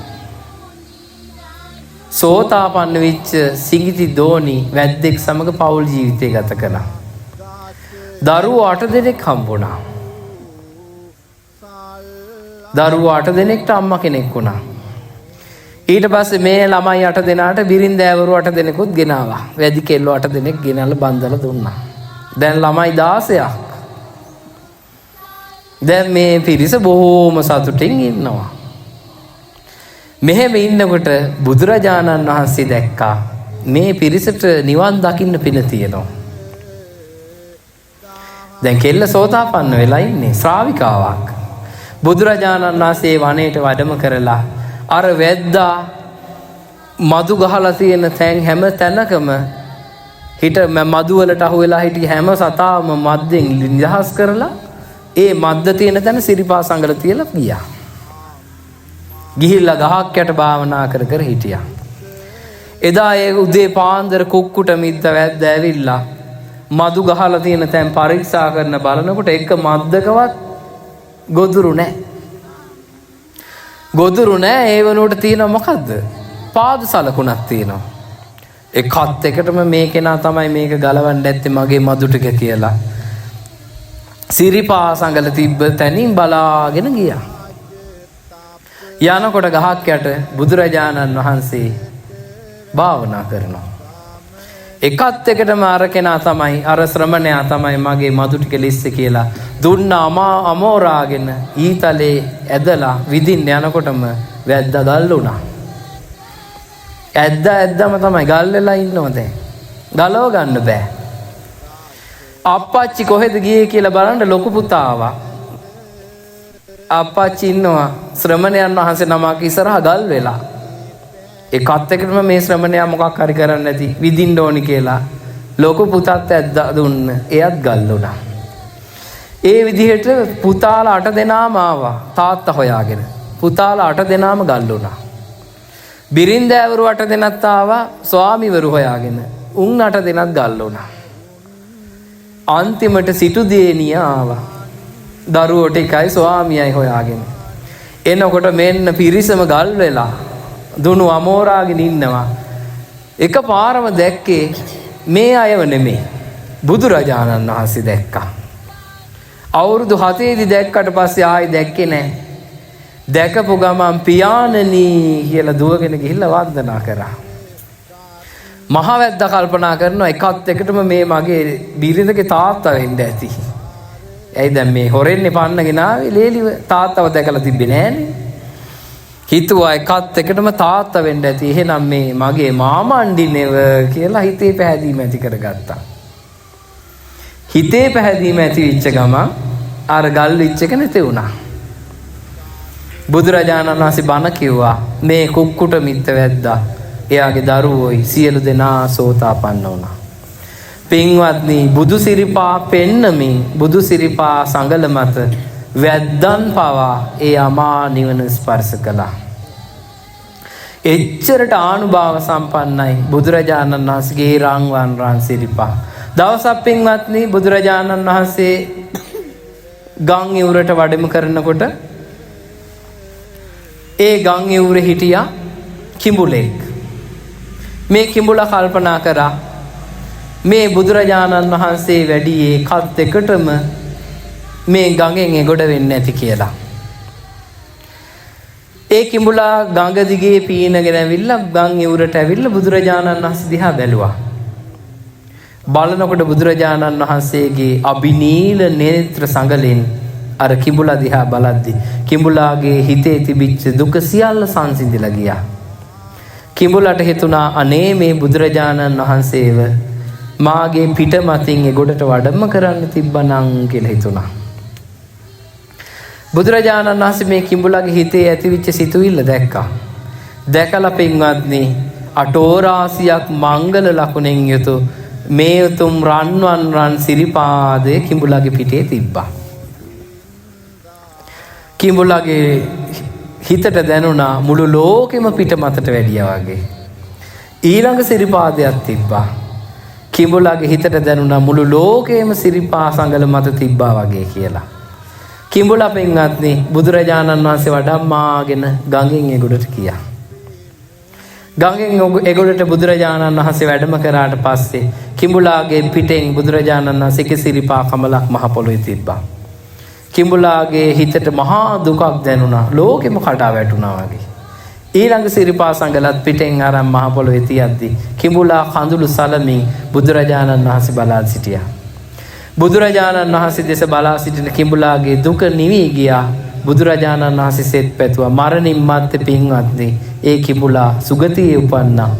සෝතාපන්න වෙච්ච සිඟිති දෝනි වැද්දෙක් සමග පෞල් ජීවිතය ගත කළා. දරුවෝ 8 දෙනෙක් හම්බුණා. දරුවෝ 8 දෙනෙක්ට අම්මා කෙනෙක් වුණා. ඊට පස්සේ මේ ළමයි 8 දෙනාට බිරින්දෑවරු 8 දෙනෙකුත් ගෙනාවා. වැඩි කෙල්ලෝ 8 දෙනෙක් ගෙනල්ලා බන්දලා දුන්නා. දැන් ළමයි 16ක්. දැන් මේ පිරිස බොහෝම සතුටින් ඉන්නවා. මෙහෙම ඉන්නකොට බුදුරජාණන් වහන්සේ දැක්කා මේ පිරිසට නිවන් දකින්න පින තියෙනවා. දැන් කෙල්ල සෝතාපන්න වෙලා ඉන්නේ ශ්‍රාවිකාවක්. බුදුරජාණන් වහන්සේ වනයේට වැඩම කරලා අර වැද්දා මදු ගහලා තියෙන තැන් හැම තැනකම මදු වලට අහු වෙලා හිටි හැම සතාවම මද්දෙන් නිදහස් කරලා ඒ මද්ද තියෙන තැන සිරිපා සංගල තියලා ගියා. ගිහිල්ලා ගහක් යට භාවනා කර හිටියා. එදා ඒ උදේ පාන්දර කුක්කුට මිද්ද වැද්ද ඇවිල්ලා මදු ගහලා තියෙන තැන් පරීක්ෂා කරන බලනකොට එක මද්දකවත් ගොදුරු නැහැ. ගොදුරු නැහැ. ඒ වනෝට තියෙන මොකද්ද? පාද සලකුණක් තියෙනවා. එකත් එකටම මේ කෙනා තමයි මේක ගලවන්න ඇත්තේ මගේ මදු ටික කියලා. සිරිපා සංගල තිබ්බ තැනින් බලාගෙන ගියා. යනකොට ගහක් යට බුදුරජාණන් වහන්සේ භාවනා කරනවා. එකත් එකටම අර කෙනා තමයි අර ශ්‍රමණයා තමයි මගේ මදු ටික ලිස්ස කියලා දුන්න අමෝරාගෙන ඊතලේ ඇදලා විදින්න යනකොටම වැද්දා ගල් වුණා. ඇද්දම තමයි ගල් වෙලා ඉන්නව දැන්. ගලව ගන්න බෑ. අප්පච්චි කොහෙද ගියේ කියලා බලන්න ලොකු පුතා ආවා. අප්පච්චි ඉන්නවා ශ්‍රමණයන් වහන්සේ නමක් ඉස්සරහා ගල් වෙලා. එකත් එකටම මේ ශ්‍රමණයා මොකක් හරි කරන්න නැති විදින්න ඕනි කියලා ලොකු පුතත් ඇද්දා දුන්න. එයත් ගල් වුණා. ඒ විදිහට පුතාලා 8 දෙනාම ආවා තාත්තා හොයාගෙන. පුතාලා 8 දෙනාම ගල් වුණා. බිරින්දෑවරු 8 දෙනත් ආවා ස්වාමිවරු හොයාගෙන. උන් 8 දෙනත් ගල් වුණා. අන්තිමට සිටු දේනිය ආවා. දරුවෝ ටිකයි ස්වාමියයි හොයාගෙන. එනකොට මෙන්න පිරිසම ගල් වෙලා දුනු අමෝරාගෙන ඉන්නවා. එක පාරම දැක්කේ මේ අයව නෙමේ. බුදුරජාණන් වහන්සේ දැක්කා. අවුරුදු 7ේදී දැක්කට පස්සේ ආයි දැක්කේ නැහැ. දැකපු ගමන් පියාණනි කියලා දුවගෙන ගිහිල්ලා වන්දනා කරා. මහවැද්දා කල්පනා කරනවා එකත් එකටම මේ මගේ බිරිඳගේ තාත්තා වෙන්න ඇති. ඇයි දැන් මේ හොරෙන්නේ පන්නගෙන ආවේ ලේලිව තාත්තව දැකලා තිබ්බේ නෑනේ. හිතුවා එකත් එකටම තාත්තා වෙන්න ඇති. එහෙනම් මේ මගේ මාමණ්ඩිනේව කියලා හිතේ පැහැදීම ඇති කරගත්තා. හිතේ පැහැදීම ඇති වෙච්ච ගමන් අර ගල් විච් එක නැති වුණා. බුදුරජාණන් වහන්සේ බණ කිව්වා මේ කුක්කුට මිත්ත වැද්දා එයාගේ දරුවෝයි සියලු දෙනා සෝතාපන්න වුණා. පින්වත්නි බුදු සිරිපා පෙන්නමින් බුදු සිරිපා සංගල මත වැද්දන් පවා ඒ අමා නිවන ස්පර්ශ කළා. එච්චරට ආනුභාව සම්පන්නයි බුදුරජාණන් වහන්සේගේ රාංවන් සිරිපා. දවසක් පින්වත්නි බුදුරජාණන් වහන්සේ ගම් ඉවුරට වැඩම කරනකොට ඒ ගම් ඉවුරේ හිටියා කිඹුලෙක්. මේ කිඹුලා කල්පනා කරා මේ බුදුරජාණන් වහන්සේ වැඩියේ කත් එකටම මේ ගඟෙන් එගොඩ වෙන්නේ නැති කියලා. ඒ කිඹුලා ගඟ දිගේ පීනගෙන ඇවිල්ලා ගම් ඉවුරට ඇවිල්ලා බුදුරජාණන් වහන්සේ දිහා බැලුවා. බලනකොට බුදුරජාණන් වහන්සේගේ අබිනීල නේත්‍ර සංගලෙන් අර කිඹුලා දිහා බලද්දි කිඹුලාගේ හිතේ තිබිච්ච දුක සියල්ල සංසිඳිලා ගියා. කිඹුලට හිතුණා අනේ මේ බුදුරජාණන් වහන්සේව මාගේ පිට මතින් ඒ ගොඩට වඩම්ම කරන්න තිබ්බනම් කියලා හිතුණා. බුදුරජාණන් වහන්සේ මේ කිඹුලාගේ හිතේ ඇතිවිච්ච සිතුවිල්ල දැක්කා. දැකලා පින්වත්නි අටෝරාසියක් මංගල ලකුණෙන් යුතු මේ උතුම් රන් සිරිපාදේ කිඹුලාගේ පිටේ තිබ්බා. කිඹුලාගේ හිතට දැනුණා මුළු ලෝකෙම පිට මතට වැඩියා වගේ. ඊළඟ සිරිපාදයක් තිබ්බා. කිඹුලාගේ හිතට දැනුණා මුළු ලෝකෙම සිරිපා සංගල මත තිබ්බා වගේ කියලා. කිඹුලා පින්වත්නි බුදුරජාණන් වහන්සේ වඩම්මාගෙන ගඟෙන් එගොඩට ගියා. ගඟෙන් එගොඩට බුදුරජාණන් වහන්සේ වැඩම කරාට පස්සේ කිඹුලාගේ පිටෙන් බුදුරජාණන් වහන්සේගේ සිරිපා කමලක් මහ පොළොවේ තිබ්බා. කිඹුලාගේ හිතට මහා දුකක් දැනුණා. ලෝකෙම කඩා වැටුණා වගේ. ඊළඟ සිරිපා සංගලත් පිටෙන් අරන් මහ පොළොවේ තියද්දි කිඹුලා කඳුළු සලමින් බුදුරජාණන් වහන්සේ බලා සිටියා. බුදුරජාණන් වහන්සේ දෙස බලා සිටින කිඹුලාගේ දුක නිවි ගියා. බුදුරජාණන් වහන්සේ සෙත් පැතුවා. මරණින් මත්තේ පින්වත්නි ඒ කිඹුලා සුගතියේ උපන්නා.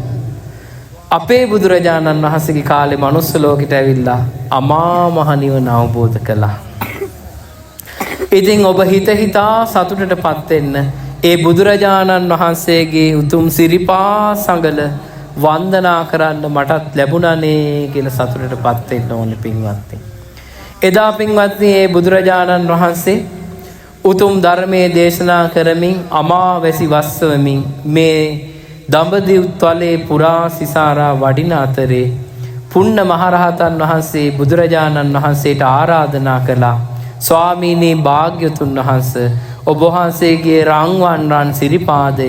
අපේ බුදුරජාණන් වහන්සේගේ කාලේ මනුස්ස ලෝකෙට ඇවිල්ලා අමා මහ නිවන අවබෝධ කළා. ඉතින් ඔබ හිතා සතුටටපත් වෙන්න ඒ බුදුරජාණන් වහන්සේගේ උතුම් සිරිපා සංගල වන්දනා කරන්න මටත් ලැබුණානේ කියලා සතුටටපත් වෙන්න ඕනේ පින්වත්නි. එදා පින්වත්නි මේ බුදුරජාණන් වහන්සේ උතුම් ධර්මයේ දේශනා කරමින් අමාවැසි වස්සවමින් මේ දඹදිව් තලයේ පුරා සිසාරා වඩින අතරේ පුන්න මහරහතන් වහන්සේ බුදුරජාණන් වහන්සේට ආරාධනා කළා. ස්වාමීනි භාග්‍යතුන් වහන්සේ ඔබ වහන්සේගේ රන් සිරිපාදය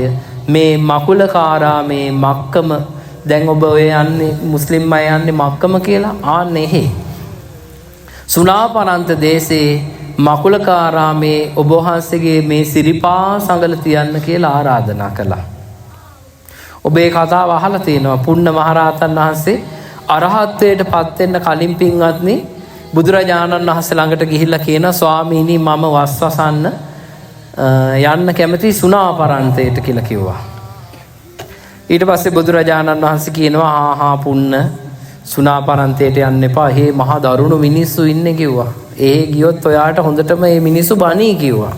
මේ මකුලකාරාමේ මක්කම දැන් ඔබ ඔය යන්නේ මුස්ලිම් අය යන්නේ මක්කම කියලා ආන්නේ එහෙ සුණාපරන්ත දේශේ මකුලකාරාමේ ඔබ වහන්සේගේ මේ සිරිපා සංගල තියන්න කියලා ආරාධනා කළා. ඔබේ කතාව අහලා තියෙනවා. පුන්න මහරහතන් වහන්සේ අරහත්ත්වයට පත් වෙන්න කලින් පින්වත්නි බුදුරජාණන් වහන්සේ ළඟට ගිහිල්ලා කියනවා ස්වාමීනි මම වස්වසන්න යන්න කැමති සුණාපරන්තයට කියලා කිව්වා. ඊට පස්සේ බුදුරජාණන් වහන්සේ කියනවා ආහා පුන්න සුණාපරන්තයට යන්න එපා. හේ මහා දරුණු මිනිස්සු ඉන්නේ කිව්වා. ඒ ගියොත් ඔයාට හොඳටම මේ මිනිස්සු බණී කිව්වා.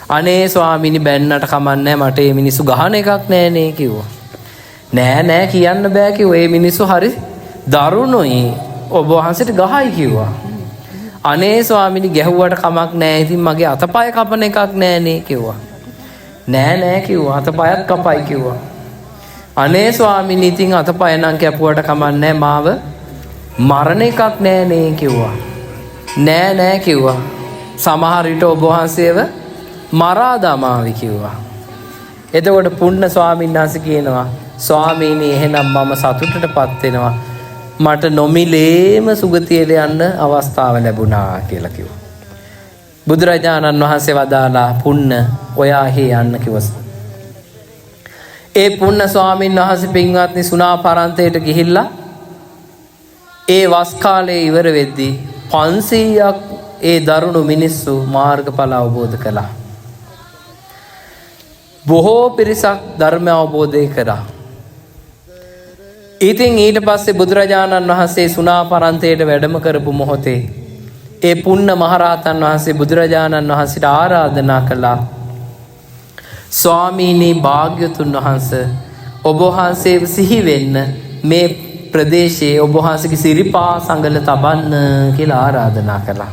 අනේ ස්වාමීනි බැන්නට කමන්නේ මට මේ මිනිස්සු ගහන එකක් නෑනේ කිව්වා. නෑ කියන්න බෑ කිව්වා. මේ මිනිස්සු හරි දරුණුයි. ඔබ වහන්සේට ගහයි කිව්වා. අනේ ස්වාමීනි ගැහුවට කමක් නෑ. ඉතින් මගේ අතපය කපන එකක් නෑනේ කිව්වා. නෑ කිව්වා. අතපයත් කපයි කිව්වා. අනේ ස්වාමීනි ඉතින් අතපය නම් කැපුවට කමක් නෑ. මාව මරණ එකක් නෑ නේ කිව්වා. නෑ කිව්වා. සමහර විට ඔබ වහන්සේව මරා දමාවි කිව්වා. එතකොට පුන්න ස්වාමීන් වහන්සේ කියනවා ස්වාමීනි එහෙනම් මම සතුටටපත් වෙනවා. මට නොමිලේම සුගතියට යන්න අවස්ථාව ලැබුණා කියලා කිව්වා. බුදුරජාණන් වහන්සේ වදාලා පුන්න ඔයා එහෙ යන්න කිව්වා. ඒ පුන්න ස්වාමීන් වහන්සේ පින්වත්නි සුණාපරන්තයට ගිහිල්ලා ඒ වස් කාලේ ඉවර වෙද්දී 500ක් ඒ දරුණු මිනිස්සු මාර්ගඵල අවබෝධ කළා. බොහෝ පිරිසක් ධර්ම අවබෝධය කරා. ඉතින් ඊට පස්සේ බුදුරජාණන් වහන්සේ සුණාපරන්තයට වැඩම කරපු මොහොතේ ඒ පුන්න මහරහතන් වහන්සේ බුදුරජාණන් වහන්සේට ආරාධනා කළා. ස්වාමීනි භාග්‍යතුන් වහන්සේ ඔබ වහන්සේව සිහි වෙන්න මේ ප්‍රදේශයේ ඔබ වහන්සේගේ සිරිපා සංගල තබන්න කියලා ආරාධනා කළා.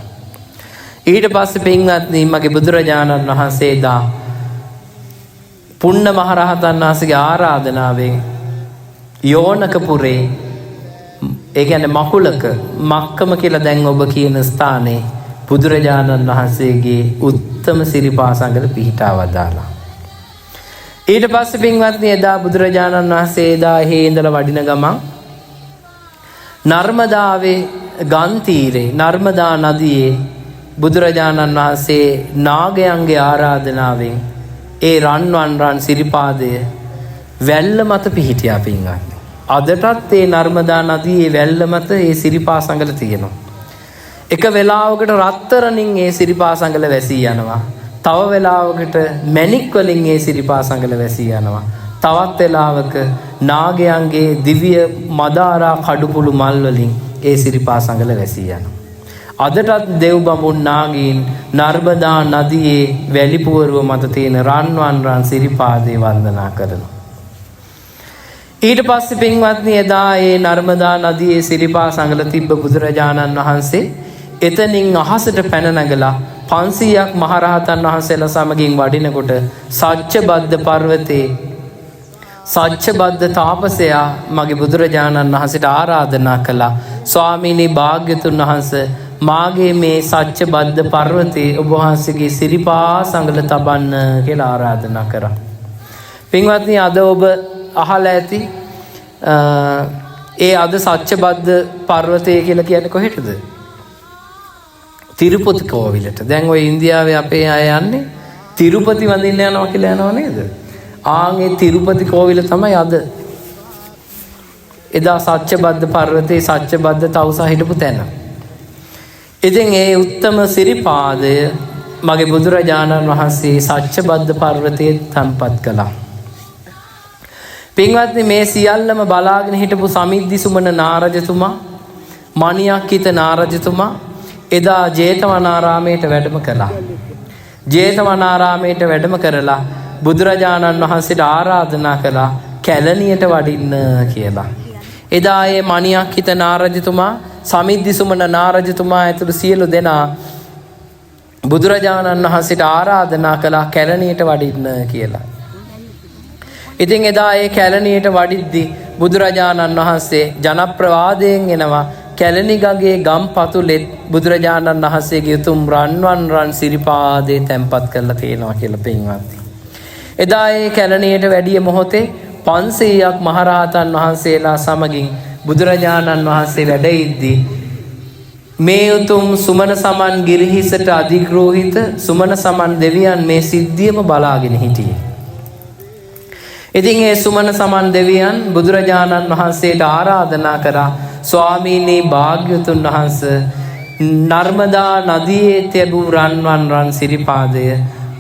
ඊට පස්සේ පින්වත්නි මගේ බුදුරජාණන් වහන්සේ දා පුන්න මහරහතන් වහන්සේගේ ආරාධනාවෙන් යෝනකපුරේ ඒ කියන්නේ මකුලක මක්කම කියලා දැන් ඔබ කියන ස්ථානයේ බුදුරජාණන් වහන්සේගේ උත්තම සිරිපා සංගල පිහිටා වදාලා. ඊට පස්සේ පින්වත්නි එදා බුදුරජාණන් වහන්සේ එදා එහෙ ඉඳලා වඩින ගමන් නර්මදාවේ ගම් තීරේ නර්මදා නදියේ බුදුරජාණන් වහන්සේ නාගයන්ගේ ආරාධනාවෙන් ඒ රන් සිරිපාදය වැල්ල මත පිහිටියා පින්වත්නි. අදටත් ඒ නර්මදා නදියේ වැල්ල මත ඒ සිරිපා සංගල තියෙනවා. එක වෙලාවකට රත්තරණින් ඒ සිරිපා සංගල වැසී යනවා. තව වෙලාවකට මැණික් වලින් ඒ සිරිපා සංගල වැසී යනවා. තවත් වෙලාවක නාගයන්ගේ දිව්‍ය මදාරා කඩුපුළු මල් වලින් ඒ සිරිපා සංගල වැසී යනවා. අදටත් දෙව් බඹුන් නාගීන් නර්මදා නදියේ වැලිපුවරුව මත තියෙන රන් සිරිපාදේ වන්දනා කරනවා. ඊට පස්සේ පින්වත්නි එදා ඒ නර්මදා නදියේ සිරිපා සංගල තිබ්බ බුදුරජාණන් වහන්සේ එතනින් අහසට පැන නැගලා 500ක් මහරහතන් වහන්සේලා සමගින් වඩිනකොට සච්චබද්ද පර්වතේ සච්චබද්ද තාපසයා මගේ බුදුරජාණන් වහන්සේට ආරාධනා කළා. ස්වාමීනි භාග්‍යතුන් වහන්සේ මාගේ මේ සච්චබද්ද පර්වතේ ඔබ වහන්සේගේ සිරිපා සංගල තබන්න කියලා ආරාධනා කරා. පින්වත්නි අද ඔබ අහලා ඇති ඒ අද සච්චබද්ද පර්වතය කියලා කියන්නේ කොහෙටද? තිරුපති කෝවිලට. දැන් ඔය ඉන්දියාවේ අපේ අය යන්නේ තිරුපති වඳින්න යනවා කියලා යනවා නේද? ආන්ගේ තිරුපති කෝවිල තමයි අද. එදා සච්චබද්ද පර්වතේ සච්චබද්ද තවුසා හිටපු තැන. ඉතින් ඒ උත්තම සිරිපාදය මගේ බුදුරජාණන් වහන්සේ සච්චබද්ද පර්වතයේ තම්පත් කළා. පින්වත්නි මේ සියල්ලම බලාගෙන හිටපු සමිද්දි සුමන නාරජතුමා මණියක්කිත නාරජතුමා එදා ජේතවනාරාමයට වැඩම කළා. ජේතවනාරාමයට වැඩම කරලා බුදුරජාණන් වහන්සේට ආරාධනා කළා කැලණියට වඩින්න කියලා. එදා ඒ මණියක්කිත නාරජතුමා සමිද්දි සුමන නාරජතුමා ඇතුළු සියලු දෙනා බුදුරජාණන් වහන්සේට ආරාධනා කළා කැලණියට වඩින්න කියලා. ඉතින් එදා ඒ කැලණියට වඩිද්දී බුදුරජාණන් වහන්සේ ජනප්‍රවාදයෙන් එනවා කැලණි ගඟේ ගම් පතුලෙත් බුදුරජාණන් වහන්සේගේ උතුම් රන් සිරිපාදේ තැන්පත් කරලා තියෙනවා කියලා පින්වත්නි. එදා ඒ කැලණියට වැඩිය මොහොතේ 500ක් මහරහතන් වහන්සේලා සමගින් බුදුරජාණන් වහන්සේ වැඩ ඉද්දී මේ උතුම් සුමන සමන් ගිරිහිසට අධිග්‍රෝහිත සුමන සමන් දෙවියන් මේ සිද්ධියම බලාගෙන හිටියේ. ඉතින් ඒ සුමන සමන් දෙවියන් බුදුරජාණන් වහන්සේට ආරාධනා කරා ස්වාමීනි භාග්‍යතුන් වහන්සේ නර්මදා නදියේ තැබූ රන් සිරිපාදය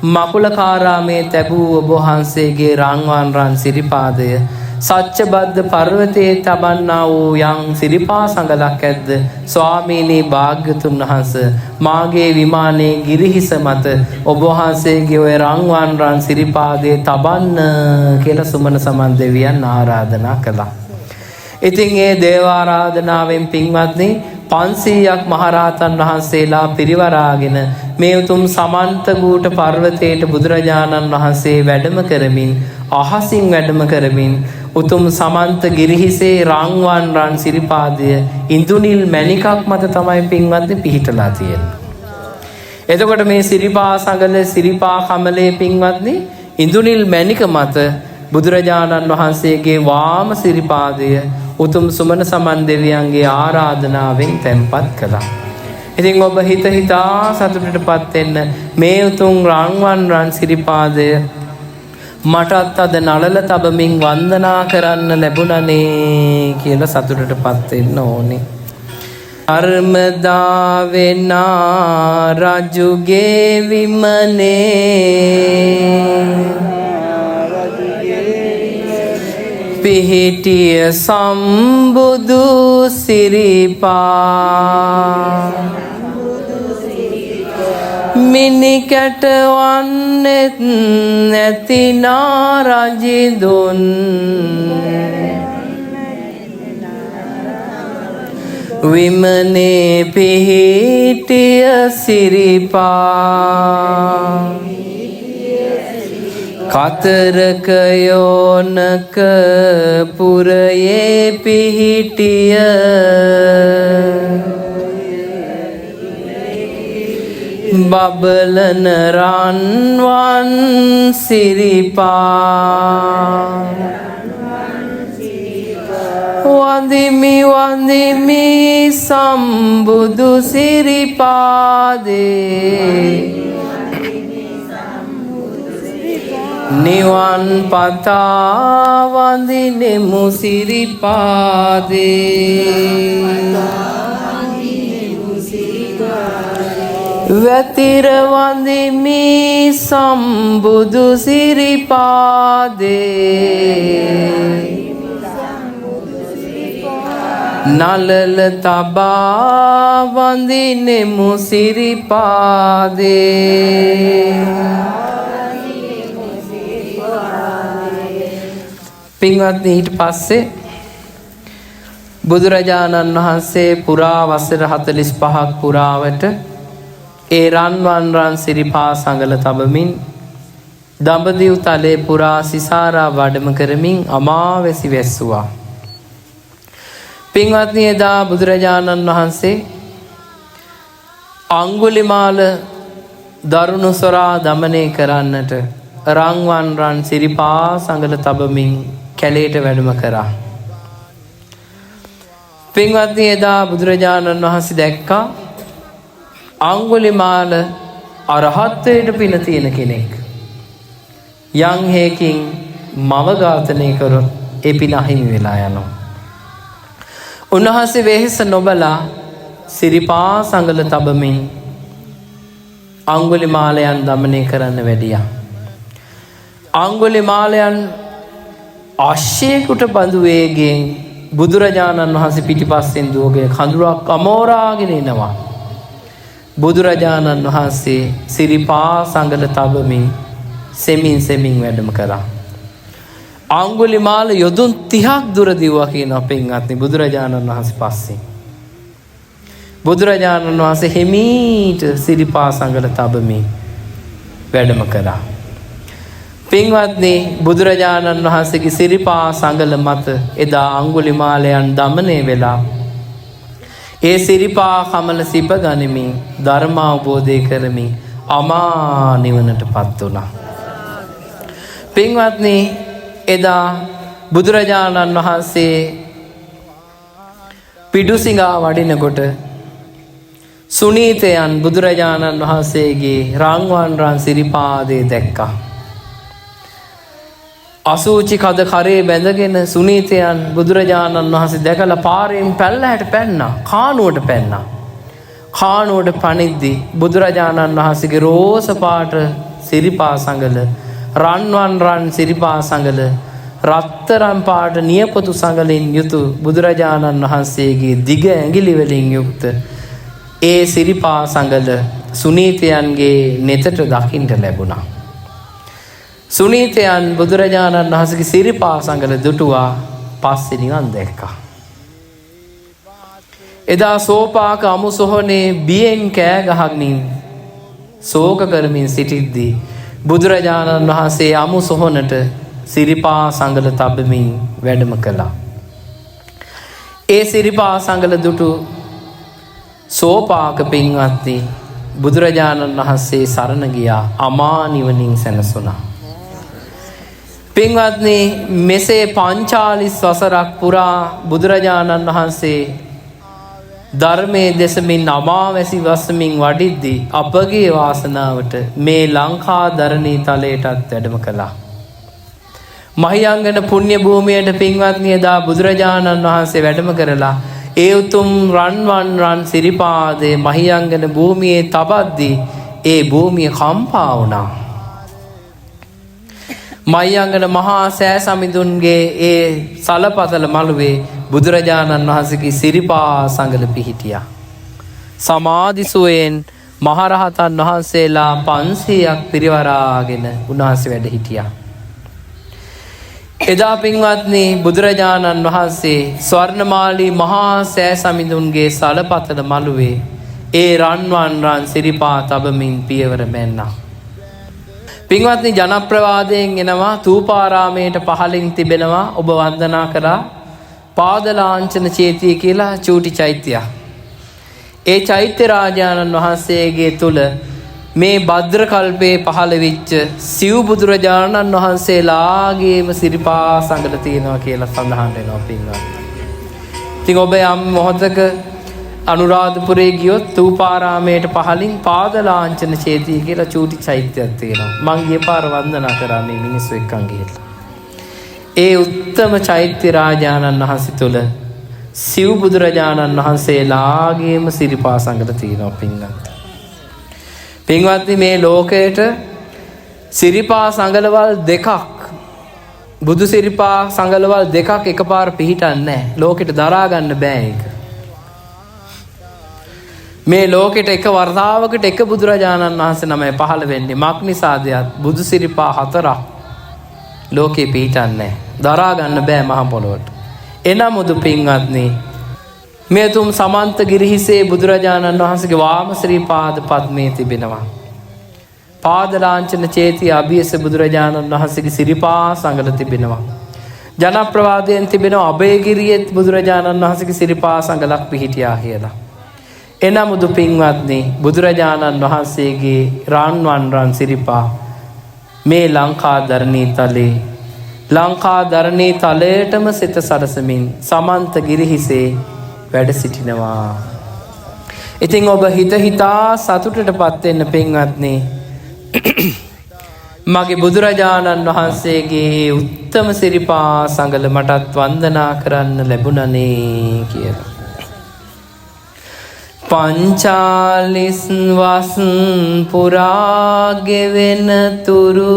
මකුලකාරාමේ තැබූ ඔබ වහන්සේගේ රන් සිරිපාදය සච්චබද්ද පර්වතයේ තබන්නා වූ යම් සිරිපා සංගලක් ඇද්ද ස්වාමීනි භාග්‍යතුන් වහන්සේ මාගේ විමානයේ ගිරිහිස මත ඔබ වහන්සේගේ ඔය රන් සිරිපාදයේ තබන්න කියලා සුමන සමන් දෙවියන් ආරාධනා කළා. ඉතින් ඒ දේව ආරාධනාවෙන් පින්වත්නි 500ක් මහරහතන් වහන්සේලා පිරිවරාගෙන මේ උතුම් සමන්ත ගූට පර්වතයට බුදුරජාණන් වහන්සේ වැඩම කරමින් අහසින් වැඩම කරමින් උතුම් සමන්ත ගිරිහිසේ රන්වන් රන් සිරිපාදය ඉන්දුනිල් මණිකක් මත තමයි පින්වත්නි පිහිටලා තියෙන්නේ. එතකොට මේ සිරිපා සඟල සිරිපා කමලේ පින්වත්නි ඉන්දුනිල් මණික මත බුදුරජාණන් වහන්සේගේ වාම සිරිපාදය උතුම් සුමන සමන් දෙවියන්ගේ ආරාධනාවෙන් තැන්පත් කළා. ඉතින් ඔබ හිතා සතුටටපත් වෙන්න මේ උතුම් රන්වන් රන් සිරිපාදය මටත් අද නළල තබමින් වන්දනා කරන්න ලැබුණනේ කියලා සතුටටපත් වෙන්න ඕනේ. අර්මදාවෙනා රජුගේ විමනේ පිහිටිය සම්බුදු සිරිපා මිනිකැට වන්නෙත් නැති නාරජිදුන් විමනේ පිහිටිය සිරිපා කතරක යෝනක පුරයේ පිහිටිය බබලන රන්වන් සිරිපා වඳිමි වඳිමි සම්බුදු සිරිපාදේ නිවන් පතා වඳිනෙමු සිරිපාදේ වැතිර වඳිමි සම්බුදු සිරිපාදේ නලල තබා වඳිනෙමු සිරිපාදේ පින්වත්නි ඊට පස්සේ බුදුරජාණන් වහන්සේ පුරා වසර 45ක් පුරාවට ඒ රන්වන් රන් සිරිපා සඟල තබමින් දඹදිව් තලයේ පුරා සිසාරා වැඩම කරමින් අමාවැසි වැස්සුවා. පින්වත්නි එදා බුදුරජාණන් වහන්සේ අංගුලිමාල දරුණු සොරා දමනය කරන්නට රන්වන් රන් සිරිපා සඟල තබමින් කැලේට වැඩම කරා. පින්වත්නි එදා බුදුරජාණන් වහන්සේ දැක්කා අංගුලිමාල අරහත්වයට පින තියෙන කෙනෙක්. යම් හේකින් මව ඝාතනය කරොත් ඒ පින අහිමි වෙලා යනවා. උන්වහන්සේ වෙහෙස නොබලා සිරිපා සඟල තබමින් අංගුලිමාලයන් දමනය කරන්න වැඩියා. අංගුලිමාලයන් අශ්වයෙකුට බඳු වේගයෙන් බුදුරජාණන් වහන්සේ පිටිපස්සෙන් දුවගෙන කඳුරක් අමෝරාගෙන එනවා. බුදුරජාණන් වහන්සේ සිරිපා සඟල තබමින් සෙමින් සෙමින් වැඩම කළා. අංගුලිමාල යොදුන් 30ක් දුර දිව්වා කියන පින්වත්නි බුදුරජාණන් වහන්සේ පස්සේ. බුදුරජාණන් වහන්සේ හිමීට සිරිපා සඟල තබමින් වැඩම කළා. පින්වත්නි බුදුරජාණන් වහන්සේගේ සිරිපා සඟල මත එදා අංගුලිමාලයන් දමනය වෙලා ඒ සිරිපා කමල සිප ගනිමින් ධර්ම අවබෝධය කරමින් අමා නිවනටපත් වුණා. පින්වත්නි එදා බුදුරජාණන් වහන්සේ පිඩුසිඟා වඩිනකොට සුනීතයන් බුදුරජාණන් වහන්සේගේ රන්වන් රන් සිරිපාදේ දැක්කා. අසූචි කද කරේ බැඳගෙන සුනීතයන් බුදුරජාණන් වහන්සේ දැකලා පාරෙන් පැල්ලහැට පැන්නා. කානුවට පැන්නා. කානුවට පනිද්දී බුදුරජාණන් වහන්සේගේ රෝස පාට සිරිපා සඟල රන්වන් රන් සිරිපා සඟල රත්තරන් පාට නියපොතු සඟලින් යුතු බුදුරජාණන් වහන්සේගේ දිග ඇඟිලි වලින් යුක්ත ඒ සිරිපා සඟල සුනීතයන්ගේ නෙතට දකින්න ලැබුණා. සුනීතයන් බුදුරජාණන් වහන්සේගේ සිරිපා සඟල දුටුවා. පස්සේ නිවන් දැක්කා. එදා සෝපාක අමු සොහොනේ බියෙන් කෑ ගහමින් ශෝක කරමින් සිටිද්දී බුදුරජාණන් වහන්සේ අමු සොහොනට සිරිපා සංගල තබමින් වැඩම කළා. ඒ සිරිපා සංගල දුටු සෝපාක පින්වත්නි බුදුරජාණන් වහන්සේ සරණ ගියා. අමා නිවනින් සැනසුණා. පින්වත්නි මෙසේ 45 වසරක් පුරා බුදුරජාණන් වහන්සේ ධර්මයේ දෙසමින් අමාවැසි වසමින් වඩිද්දී අපගේ වාසනාවට මේ ලංකා ධරණී තලයටත් වැඩම කළා. මහියංගන පුණ්‍ය භූමියට පින්වත්නි එදා බුදුරජාණන් වහන්සේ වැඩම කරලා ඒ උතුම් රන් සිරිපාදේ මහියංගන භූමියේ තබද්දී ඒ භූමිය කම්පා වුණා. මහියංගන මහා සෑ සමිඳුන්ගේ ඒ සලපතල මළුවේ බුදුරජාණන් වහන්සේගේ සිරිපා සංගල පිහිටියා. සමාධිසුවයෙන් මහරහතන් වහන්සේලා 500ක් පිරිවරාගෙන උන්වහන්සේ වැඩ හිටියා. එදා පින්වත්නි බුදුරජාණන් වහන්සේ ස්වර්ණමාලී මහා සෑ සමිඳුන්ගේ සලපතල මළුවේ ඒ රන් සිරිපා තබමින් පියවර මැන්නා. පින්වත්නි ජනප්‍රවාදයෙන් එනවා තූපාරාමයට පහළින් තිබෙනවා ඔබ වන්දනා කරා පාදලාංචන චේතිය කියලා චූටි චෛත්‍යයක්. ඒ චෛත්‍ය රාජානන් වහන්සේගේ තුල මේ භද්‍ර කල්පයේ පහළ වෙච්ච සිව් බුදුරජාණන් වහන්සේලාගේම සිරිපා සංගල තියෙනවා කියලා සඳහන් වෙනවා පින්වත්නි. ඉතින් ඔබ යම් මොහොතක අනුරාධපුරේ ගියොත් තූපාරාමයට පහළින් පාදලාංචන චේතිය කියලා චූටි චෛත්‍යයක් තියෙනවා. මං ගිය පාර වන්දනා කරා මේ මිනිස්සු එක්කන් ගිහලා. ඒ උත්තම චෛත්‍ය රාජානන් වහන්සේ තුල සිව් බුදුරජාණන් වහන්සේලාගේම සිරිපා සංගල තියෙනවා පින්වත්නි. පින්වත්නි මේ ලෝකයට සිරිපා සංගලවල් දෙකක් බුදු සිරිපා සංගලවල් දෙකක් එකපාර පිහිටන්නේ නැහැ. ලෝකෙට දරා ගන්න බෑ ඒක. මේ ලෝකෙට එක වර්තාවකට එක බුදුරජාණන් වහන්සේ නමයි පහළ වෙන්නේ. මක් නිසාදයක් බුදු සිරිපා 4ක් ලෝකේ පිහිටන්නේ නැහැ. දරා ගන්න බෑ මහ පොළොවට. එනමුදු පින්වත්නි මේ තුම් සමන්ත ගිරිහිසේ බුදුරජාණන් වහන්සේගේ වාම ශ්‍රී පාද පද්මේ තිබෙනවා. පාදලාංචන චේතිය අභියස බුදුරජාණන් වහන්සේගේ සිරිපා සංගල තිබෙනවා. ජනප්‍රවාදයෙන් තිබෙනවා අභයගිරියේ බුදුරජාණන් වහන්සේගේ සිරිපා සංගලක් පිහිටියා කියලා. එනමුදු පින්වත්නි බුදුරජාණන් වහන්සේගේ රන් සිරිපා මේ ලංකා ධරණී තලයටම සිත සරසමින් සමන්ත ගිරිහිසේ වැඩ සිටිනවා. ඉතින් ඔබ හිතා සතුටටපත් වෙන්න පින්වත්නි. මගේ බුදුරජාණන් වහන්සේගේ උත්තම සිරිපා සංගල මටත් වන්දනා කරන්න ලැබුණනේ කියලා. 45 වස් පුරා ගෙවෙන තුරු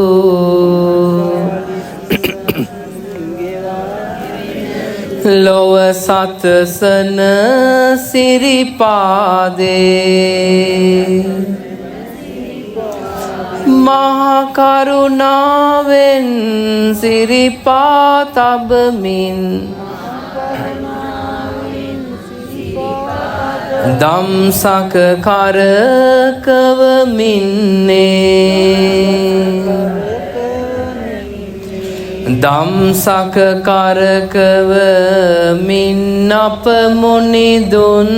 ලොව සතසන සිරිපාදේ මහා කරුණාවෙන් සිරිපා තබමින් දම්සක කරකවමින්නේ දම්සක කරකවමින් අප මුනිදුන්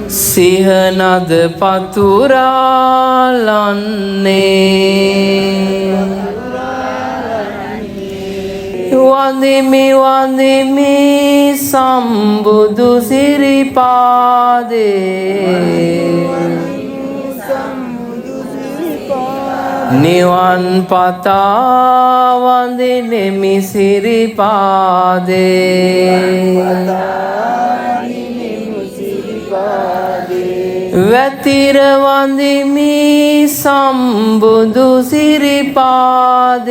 සිහනද පතුරාලන්නේ වඳිමි සම්බුදු සිරිපාදේ නිවන් පතා වඳිනෙමි සිරිපාදේ වැතිර වඳිමි සම්බුදු සිරිපාදේ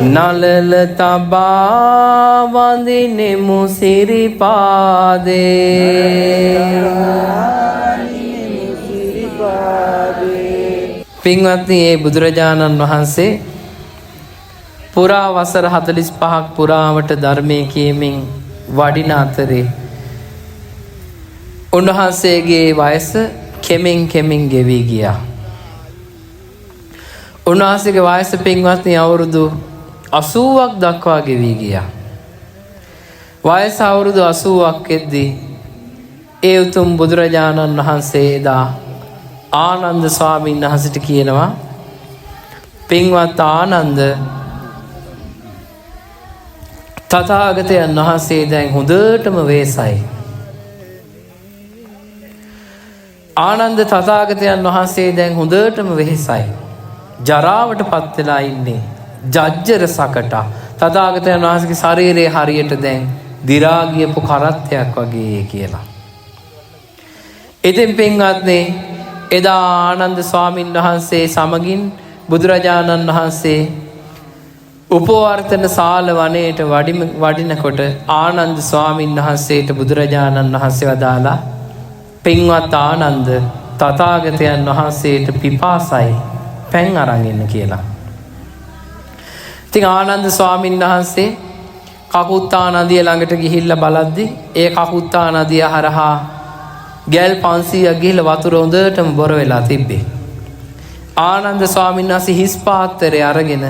නලල තබා වඳිනෙමු සිරිපාදේ. පින්වත්නි මේ බුදුරජාණන් වහන්සේ පුරා වසර 45ක් පුරාවට ධර්මයේ කියමින් වඩින අතරේ උන්වහන්සේගේ වයස කෙමින් කෙමින් ගෙවී ගියා. උන්වහන්සේගේ වයස පින්වත්නි අවුරුදු 80ක් දක්වා ගෙවී ගියා. වයස අවුරුදු 80ක් එද්දී ඒ උතුම් බුදුරජාණන් වහන්සේ එදා ආනන්ද ස්වාමීන් වහන්සේට කියනවා, පින්වත් ආනන්ද, තථාගතයන් වහන්සේ දැන් හොඳටම වේසයි. ආනන්ද තථාගතයන් වහන්සේ දැන් හොඳටම වෙහෙසයි. ජරාවට පත් වෙලා ඉන්නේ. ජජ්ජර සකට. තථාගතයන් වහන්සේගේ ශරීරයේ හරියට දැන් දි รา ගියපු කරත්තයක් වගේ කියලා. ඉතින් පින්වත්නි, එදා ආනන්ද ස්වාමීන් වහන්සේ සමගින් බුදුරජාණන් වහන්සේ උපවර්තන ශාල වනයේට වඩිනකොට ආනන්ද ස්වාමීන් වහන්සේට බුදුරජාණන් වහන්සේ වදාලා, පින්වත් ආනන්ද, තථාගතයන් වහන්සේට පිපාසයි, පැන් අරන් එන්න කියලා. ඉතින් ආනන්ද ස්වාමීන් වහන්සේ කකුත්තා නදිය ළඟට ගිහිල්ලා බලද්දි ඒ කකුත්තා නදිය හරහා ගෑල් 500ක් ගිහිල්ලා වතුර හොඳටම බොර වෙලා තිබ්බේ. ආනන්ද ස්වාමීන් වහන්සේ හිස් පාත්‍රය අරගෙන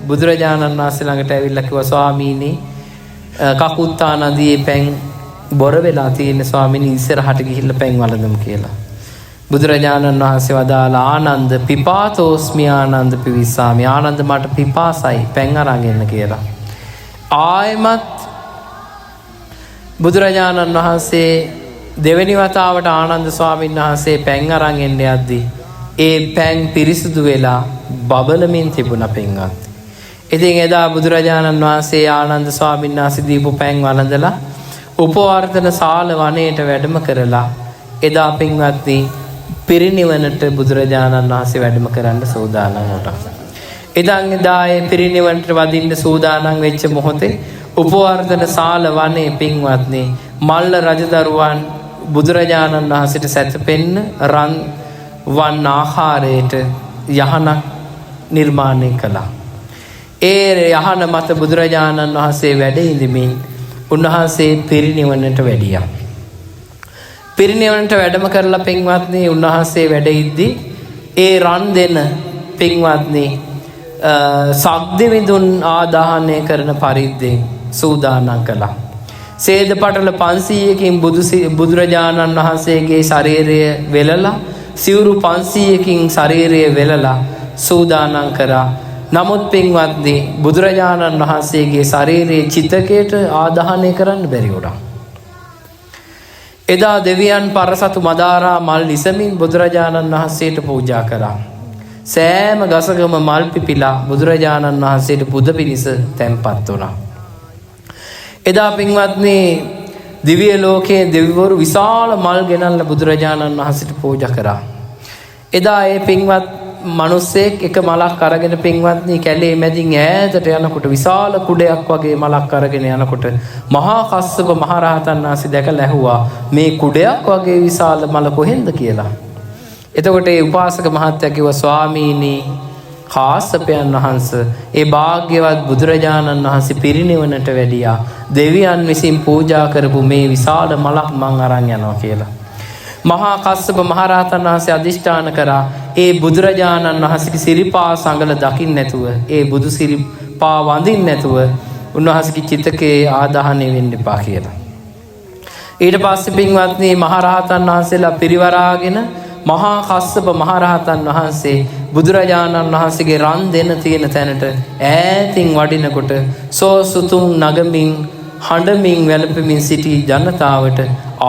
බුදුරජාණන් වහන්සේ ළඟට ඇවිල්ලා කිව්වා, ස්වාමීනි, කකුත්තා නදියේ පැන් බොර වෙලා තියෙන, ස්වාමීනි ඉස්සරහට ගිහිල්ලා පැන් වළඳමු කියලා. බුදුරජාණන් වහන්සේ වදාලා, ආනන්ද පිපාතෝස්මි ආනන්ද පිවිසාමි. ආනන්ද මට පිපාසයි, පැන් අරන් එන්න කියලා. ආයමත් බුදුරජාණන් වහන්සේ දෙවෙනි වතාවට ආනන්ද ස්වාමීන් වහන්සේ පැන් අරන් එන්න යද්දී ඒ පැන් පිරිසුදු වෙලා බබලමින් තිබුණා පින්වත්. ඉතින් එදා බුදුරජාණන් වහන්සේ ආනන්ද ස්වාමීන් වහන්සේ දීපු පැන් වළඳලා උපවර්තන ශාල වනයේට වැඩම කරලා එදා පින්වත්නි පිරිනිවනට බුදුරජාණන් වහන්සේ වැඩම කරන්න සූදානම් වුණා. ඉතින් එදා ඒ පිරිනිවනට වදින්න සූදානම් වෙච්ච මොහොතේ උපවර්තන ශාල වනයේ පින්වත්නි මල්ල රජදරුවන් බුදුරජාණන් වහන්සේට සැතපෙන්න රන් වන් ආහාරයට යහනක් නිර්මාණය කළා. ඒ යහන මත බුදුරජාණන් වහන්සේ වැඩ ඉඳමින් උන්වහන්සේ පිරිනිවනට වැඩියා. පිරිනිවනට වැඩම කරලා පින්වත්නි උන්වහන්සේ වැඩ ඉද්දී ඒ රන් දෙන පින්වත්නි සග්දෙවිඳුන් ආදාහනය කරන පරිද්දෙන් සූදානම් කළා. සේද පටල 500කින් බුදුරජාණන් වහන්සේගේ ශරීරය වෙලලා සිවුරු 500කින් ශරීරය වෙලලා සූදානම් කරා. නමුත් පින්වත්නි බුදුරජාණන් වහන්සේගේ ශරීරයේ චිතකයට ආදාහනය කරන්න බැරි වුණා. එදා දෙවියන් පරසතු මදාරා මල් ඉසමින් බුදුරජාණන් වහන්සේට පූජා කරා. සෑම ගසකම මල් පිපිලා බුදුරජාණන් වහන්සේට පුද පිණිස තැන්පත් වුණා. එදා පින්වත්නි දිව්‍ය ලෝකයේ දෙවිවරු විශාල මල් ගෙනල්ලා බුදුරජාණන් වහන්සේට පූජා කරා. එදා ඒ පින්වත් මිනිස්සෙක් එක මලක් අරගෙන පින්වත්නි කැලේ මැදින් ඈතට යනකොට විශාල කුඩයක් වගේ මලක් අරගෙන යනකොට මහා කස්සප මහ රහතන් වහන්සේ දැකලා ඇහුවා, මේ කුඩයක් වගේ විශාල මල කොහෙන්ද කියලා. එතකොට ඒ උපාසක මහත්තයා කිව්වා, ස්වාමීනි කාශ්‍යපයන් වහන්සේ ඒ භාග්‍යවත් බුදුරජාණන් වහන්සේ පිරිනිවනට වැඩියා. දෙවියන් විසින් පූජා කරපු මේ විශාල මලක් මං අරන් යනවා කියලා. මහා කස්සප මහරහතන් වහන්සේ අදිෂ්ඨාන කරා, ඒ බුදුරජාණන් වහන්සේගේ සිරිපා සංගල දකින්න නැතුව, ඒ බුදු සිරිපා වඳින්න නැතුව උන්වහන්සේගේ චිතකේ ආදාහනය වෙන්න එපා කියලා. ඊට පස්සේ පින්වත්නි මහරහතන් වහන්සේලා පිරිවරාගෙන මහා කස්සප මහරහතන් වහන්සේ බුදුරජාණන් වහන්සේගේ රන් දෙන තියෙන තැනට ඈතින් වඩිනකොට සෝසුතුම් නගමින් හඬමින් වැළපෙමින් සිටි ජනතාවට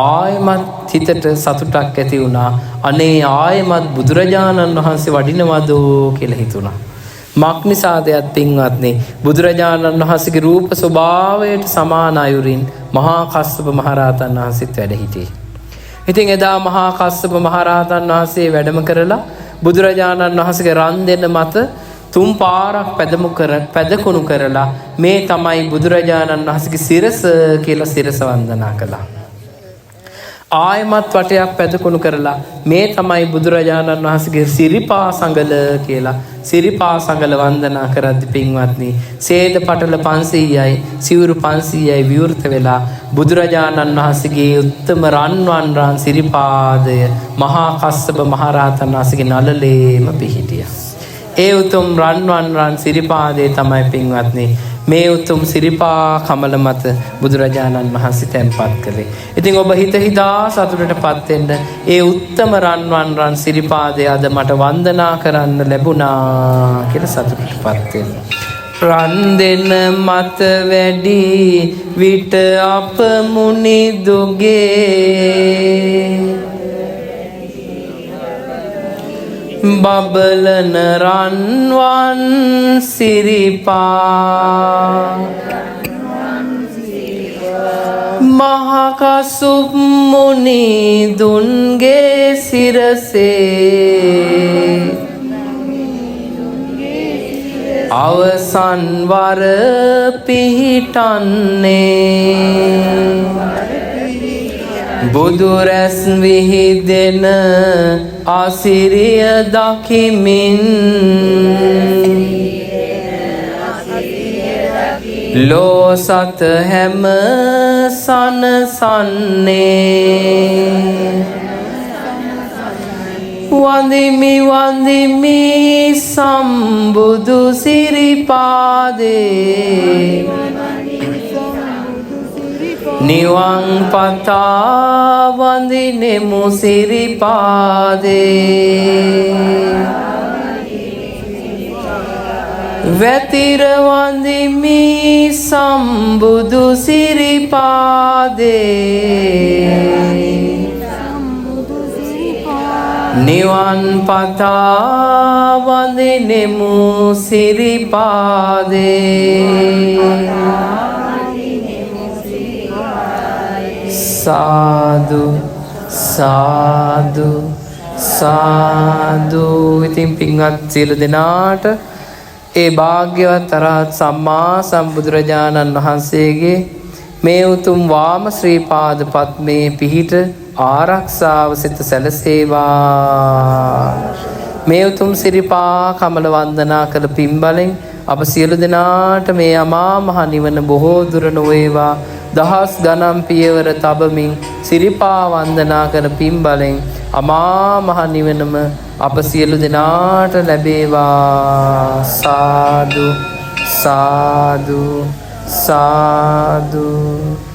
ආයමත් හිතට සතුටක් ඇති වුණා. අනේ ආයමත් බුදුරජාණන් වහන්සේ වඩිනවද කියලා හිතුණා. මක්නිසාදයක් පින්වත්නි බුදුරජාණන් වහන්සේගේ රූප ස්වභාවයට සමාන අයුරින් මහා කස්සප මහරහතන් වහන්සේත් වැඩ සිටියේ. ඉතින් එදා මහා කස්සප මහරහතන් වහන්සේ වැඩම කරලා බුදුරජාණන් වහන්සේගේ රන් දෙන මත 3 පාරක් පැදකුණු කරලා මේ තමයි බුදුරජාණන් වහන්සේගේ සිරස කියලා සිරස වන්දනා කළා. ආයමත් වටයක් පැදකුණු කරලා මේ තමයි බුදුරජාණන් වහන්සේගේ සිරිපා සංගල කියලා. සිරිපා සංගල වන්දනා කරද්දි පින්වත්නි සේද පටල 500යි සිවුරු 500යි විවෘත වෙලා බුදුරජාණන් වහන්සේගේ උත්තම රන්වන් සිරිපාදය මහා කස්සප මහරහතන් වහන්සේගේ නළලේම පිහිටියා. ඒ උතුම් රන්වන් සිරිපාදේ තමයි පින්වත්නි මේ උතුම් සිරිපා කමල මත බුදුරජාණන් වහන්සේ තැන්පත් කළේ. ඉතින් ඔබ හිත හිතා සතුටටපත් වෙන්න ඒ උත්තම රන්වන් සිරිපාදේ අද මට වන්දනා කරන්න ලැබුණා කියලා සතුටටපත් වෙන්න. රන් දෙන මත වැඩි විට අප මුනි දුගේ බබලන රන්වන් සිරිපා මහකසුප් මුනි දුන්ගේ සිරසේ අවසන් වර පිහිටන්නේ බුදුරැස් විහිදෙන ආසිරිය දකිමින් ලෝ සත හැම සනසන්නේ වඳිමි සම්බුදු සිරිපාදේ නිවන් පතා වඳිනෙමු සිරිපාදේ වැතිර වඳිමි සම්බුදු සිරිපාදේ නිවන් පතා වඳිනෙමු සිරිපාදේ සාදු සාදු සාදු. ඉතින් පින්වත් සියලු දෙනාට ඒ භාග්‍යවත් අරහත් සම්මා සම්බුදුරජාණන් වහන්සේගේ මේ උතුම් වාම ශ්‍රී පාද පද්මේ පිහිට ආරක්ෂාව සිත සැලසේවා. මේ උතුම් සිරිපා කමල වන්දනා කළ පින්බලෙන් අප සියලු දෙනාට මේ අමා මහ නිවන බොහෝ දුර නොවේවා. දහස් ගණන් පියවර තබමින් සිරිපා වන්දනා කළ පින්බලෙන් අමා මහ නිවනම අප සියලු දෙනාට ලැබේවා. සාදු සාදු සාදු.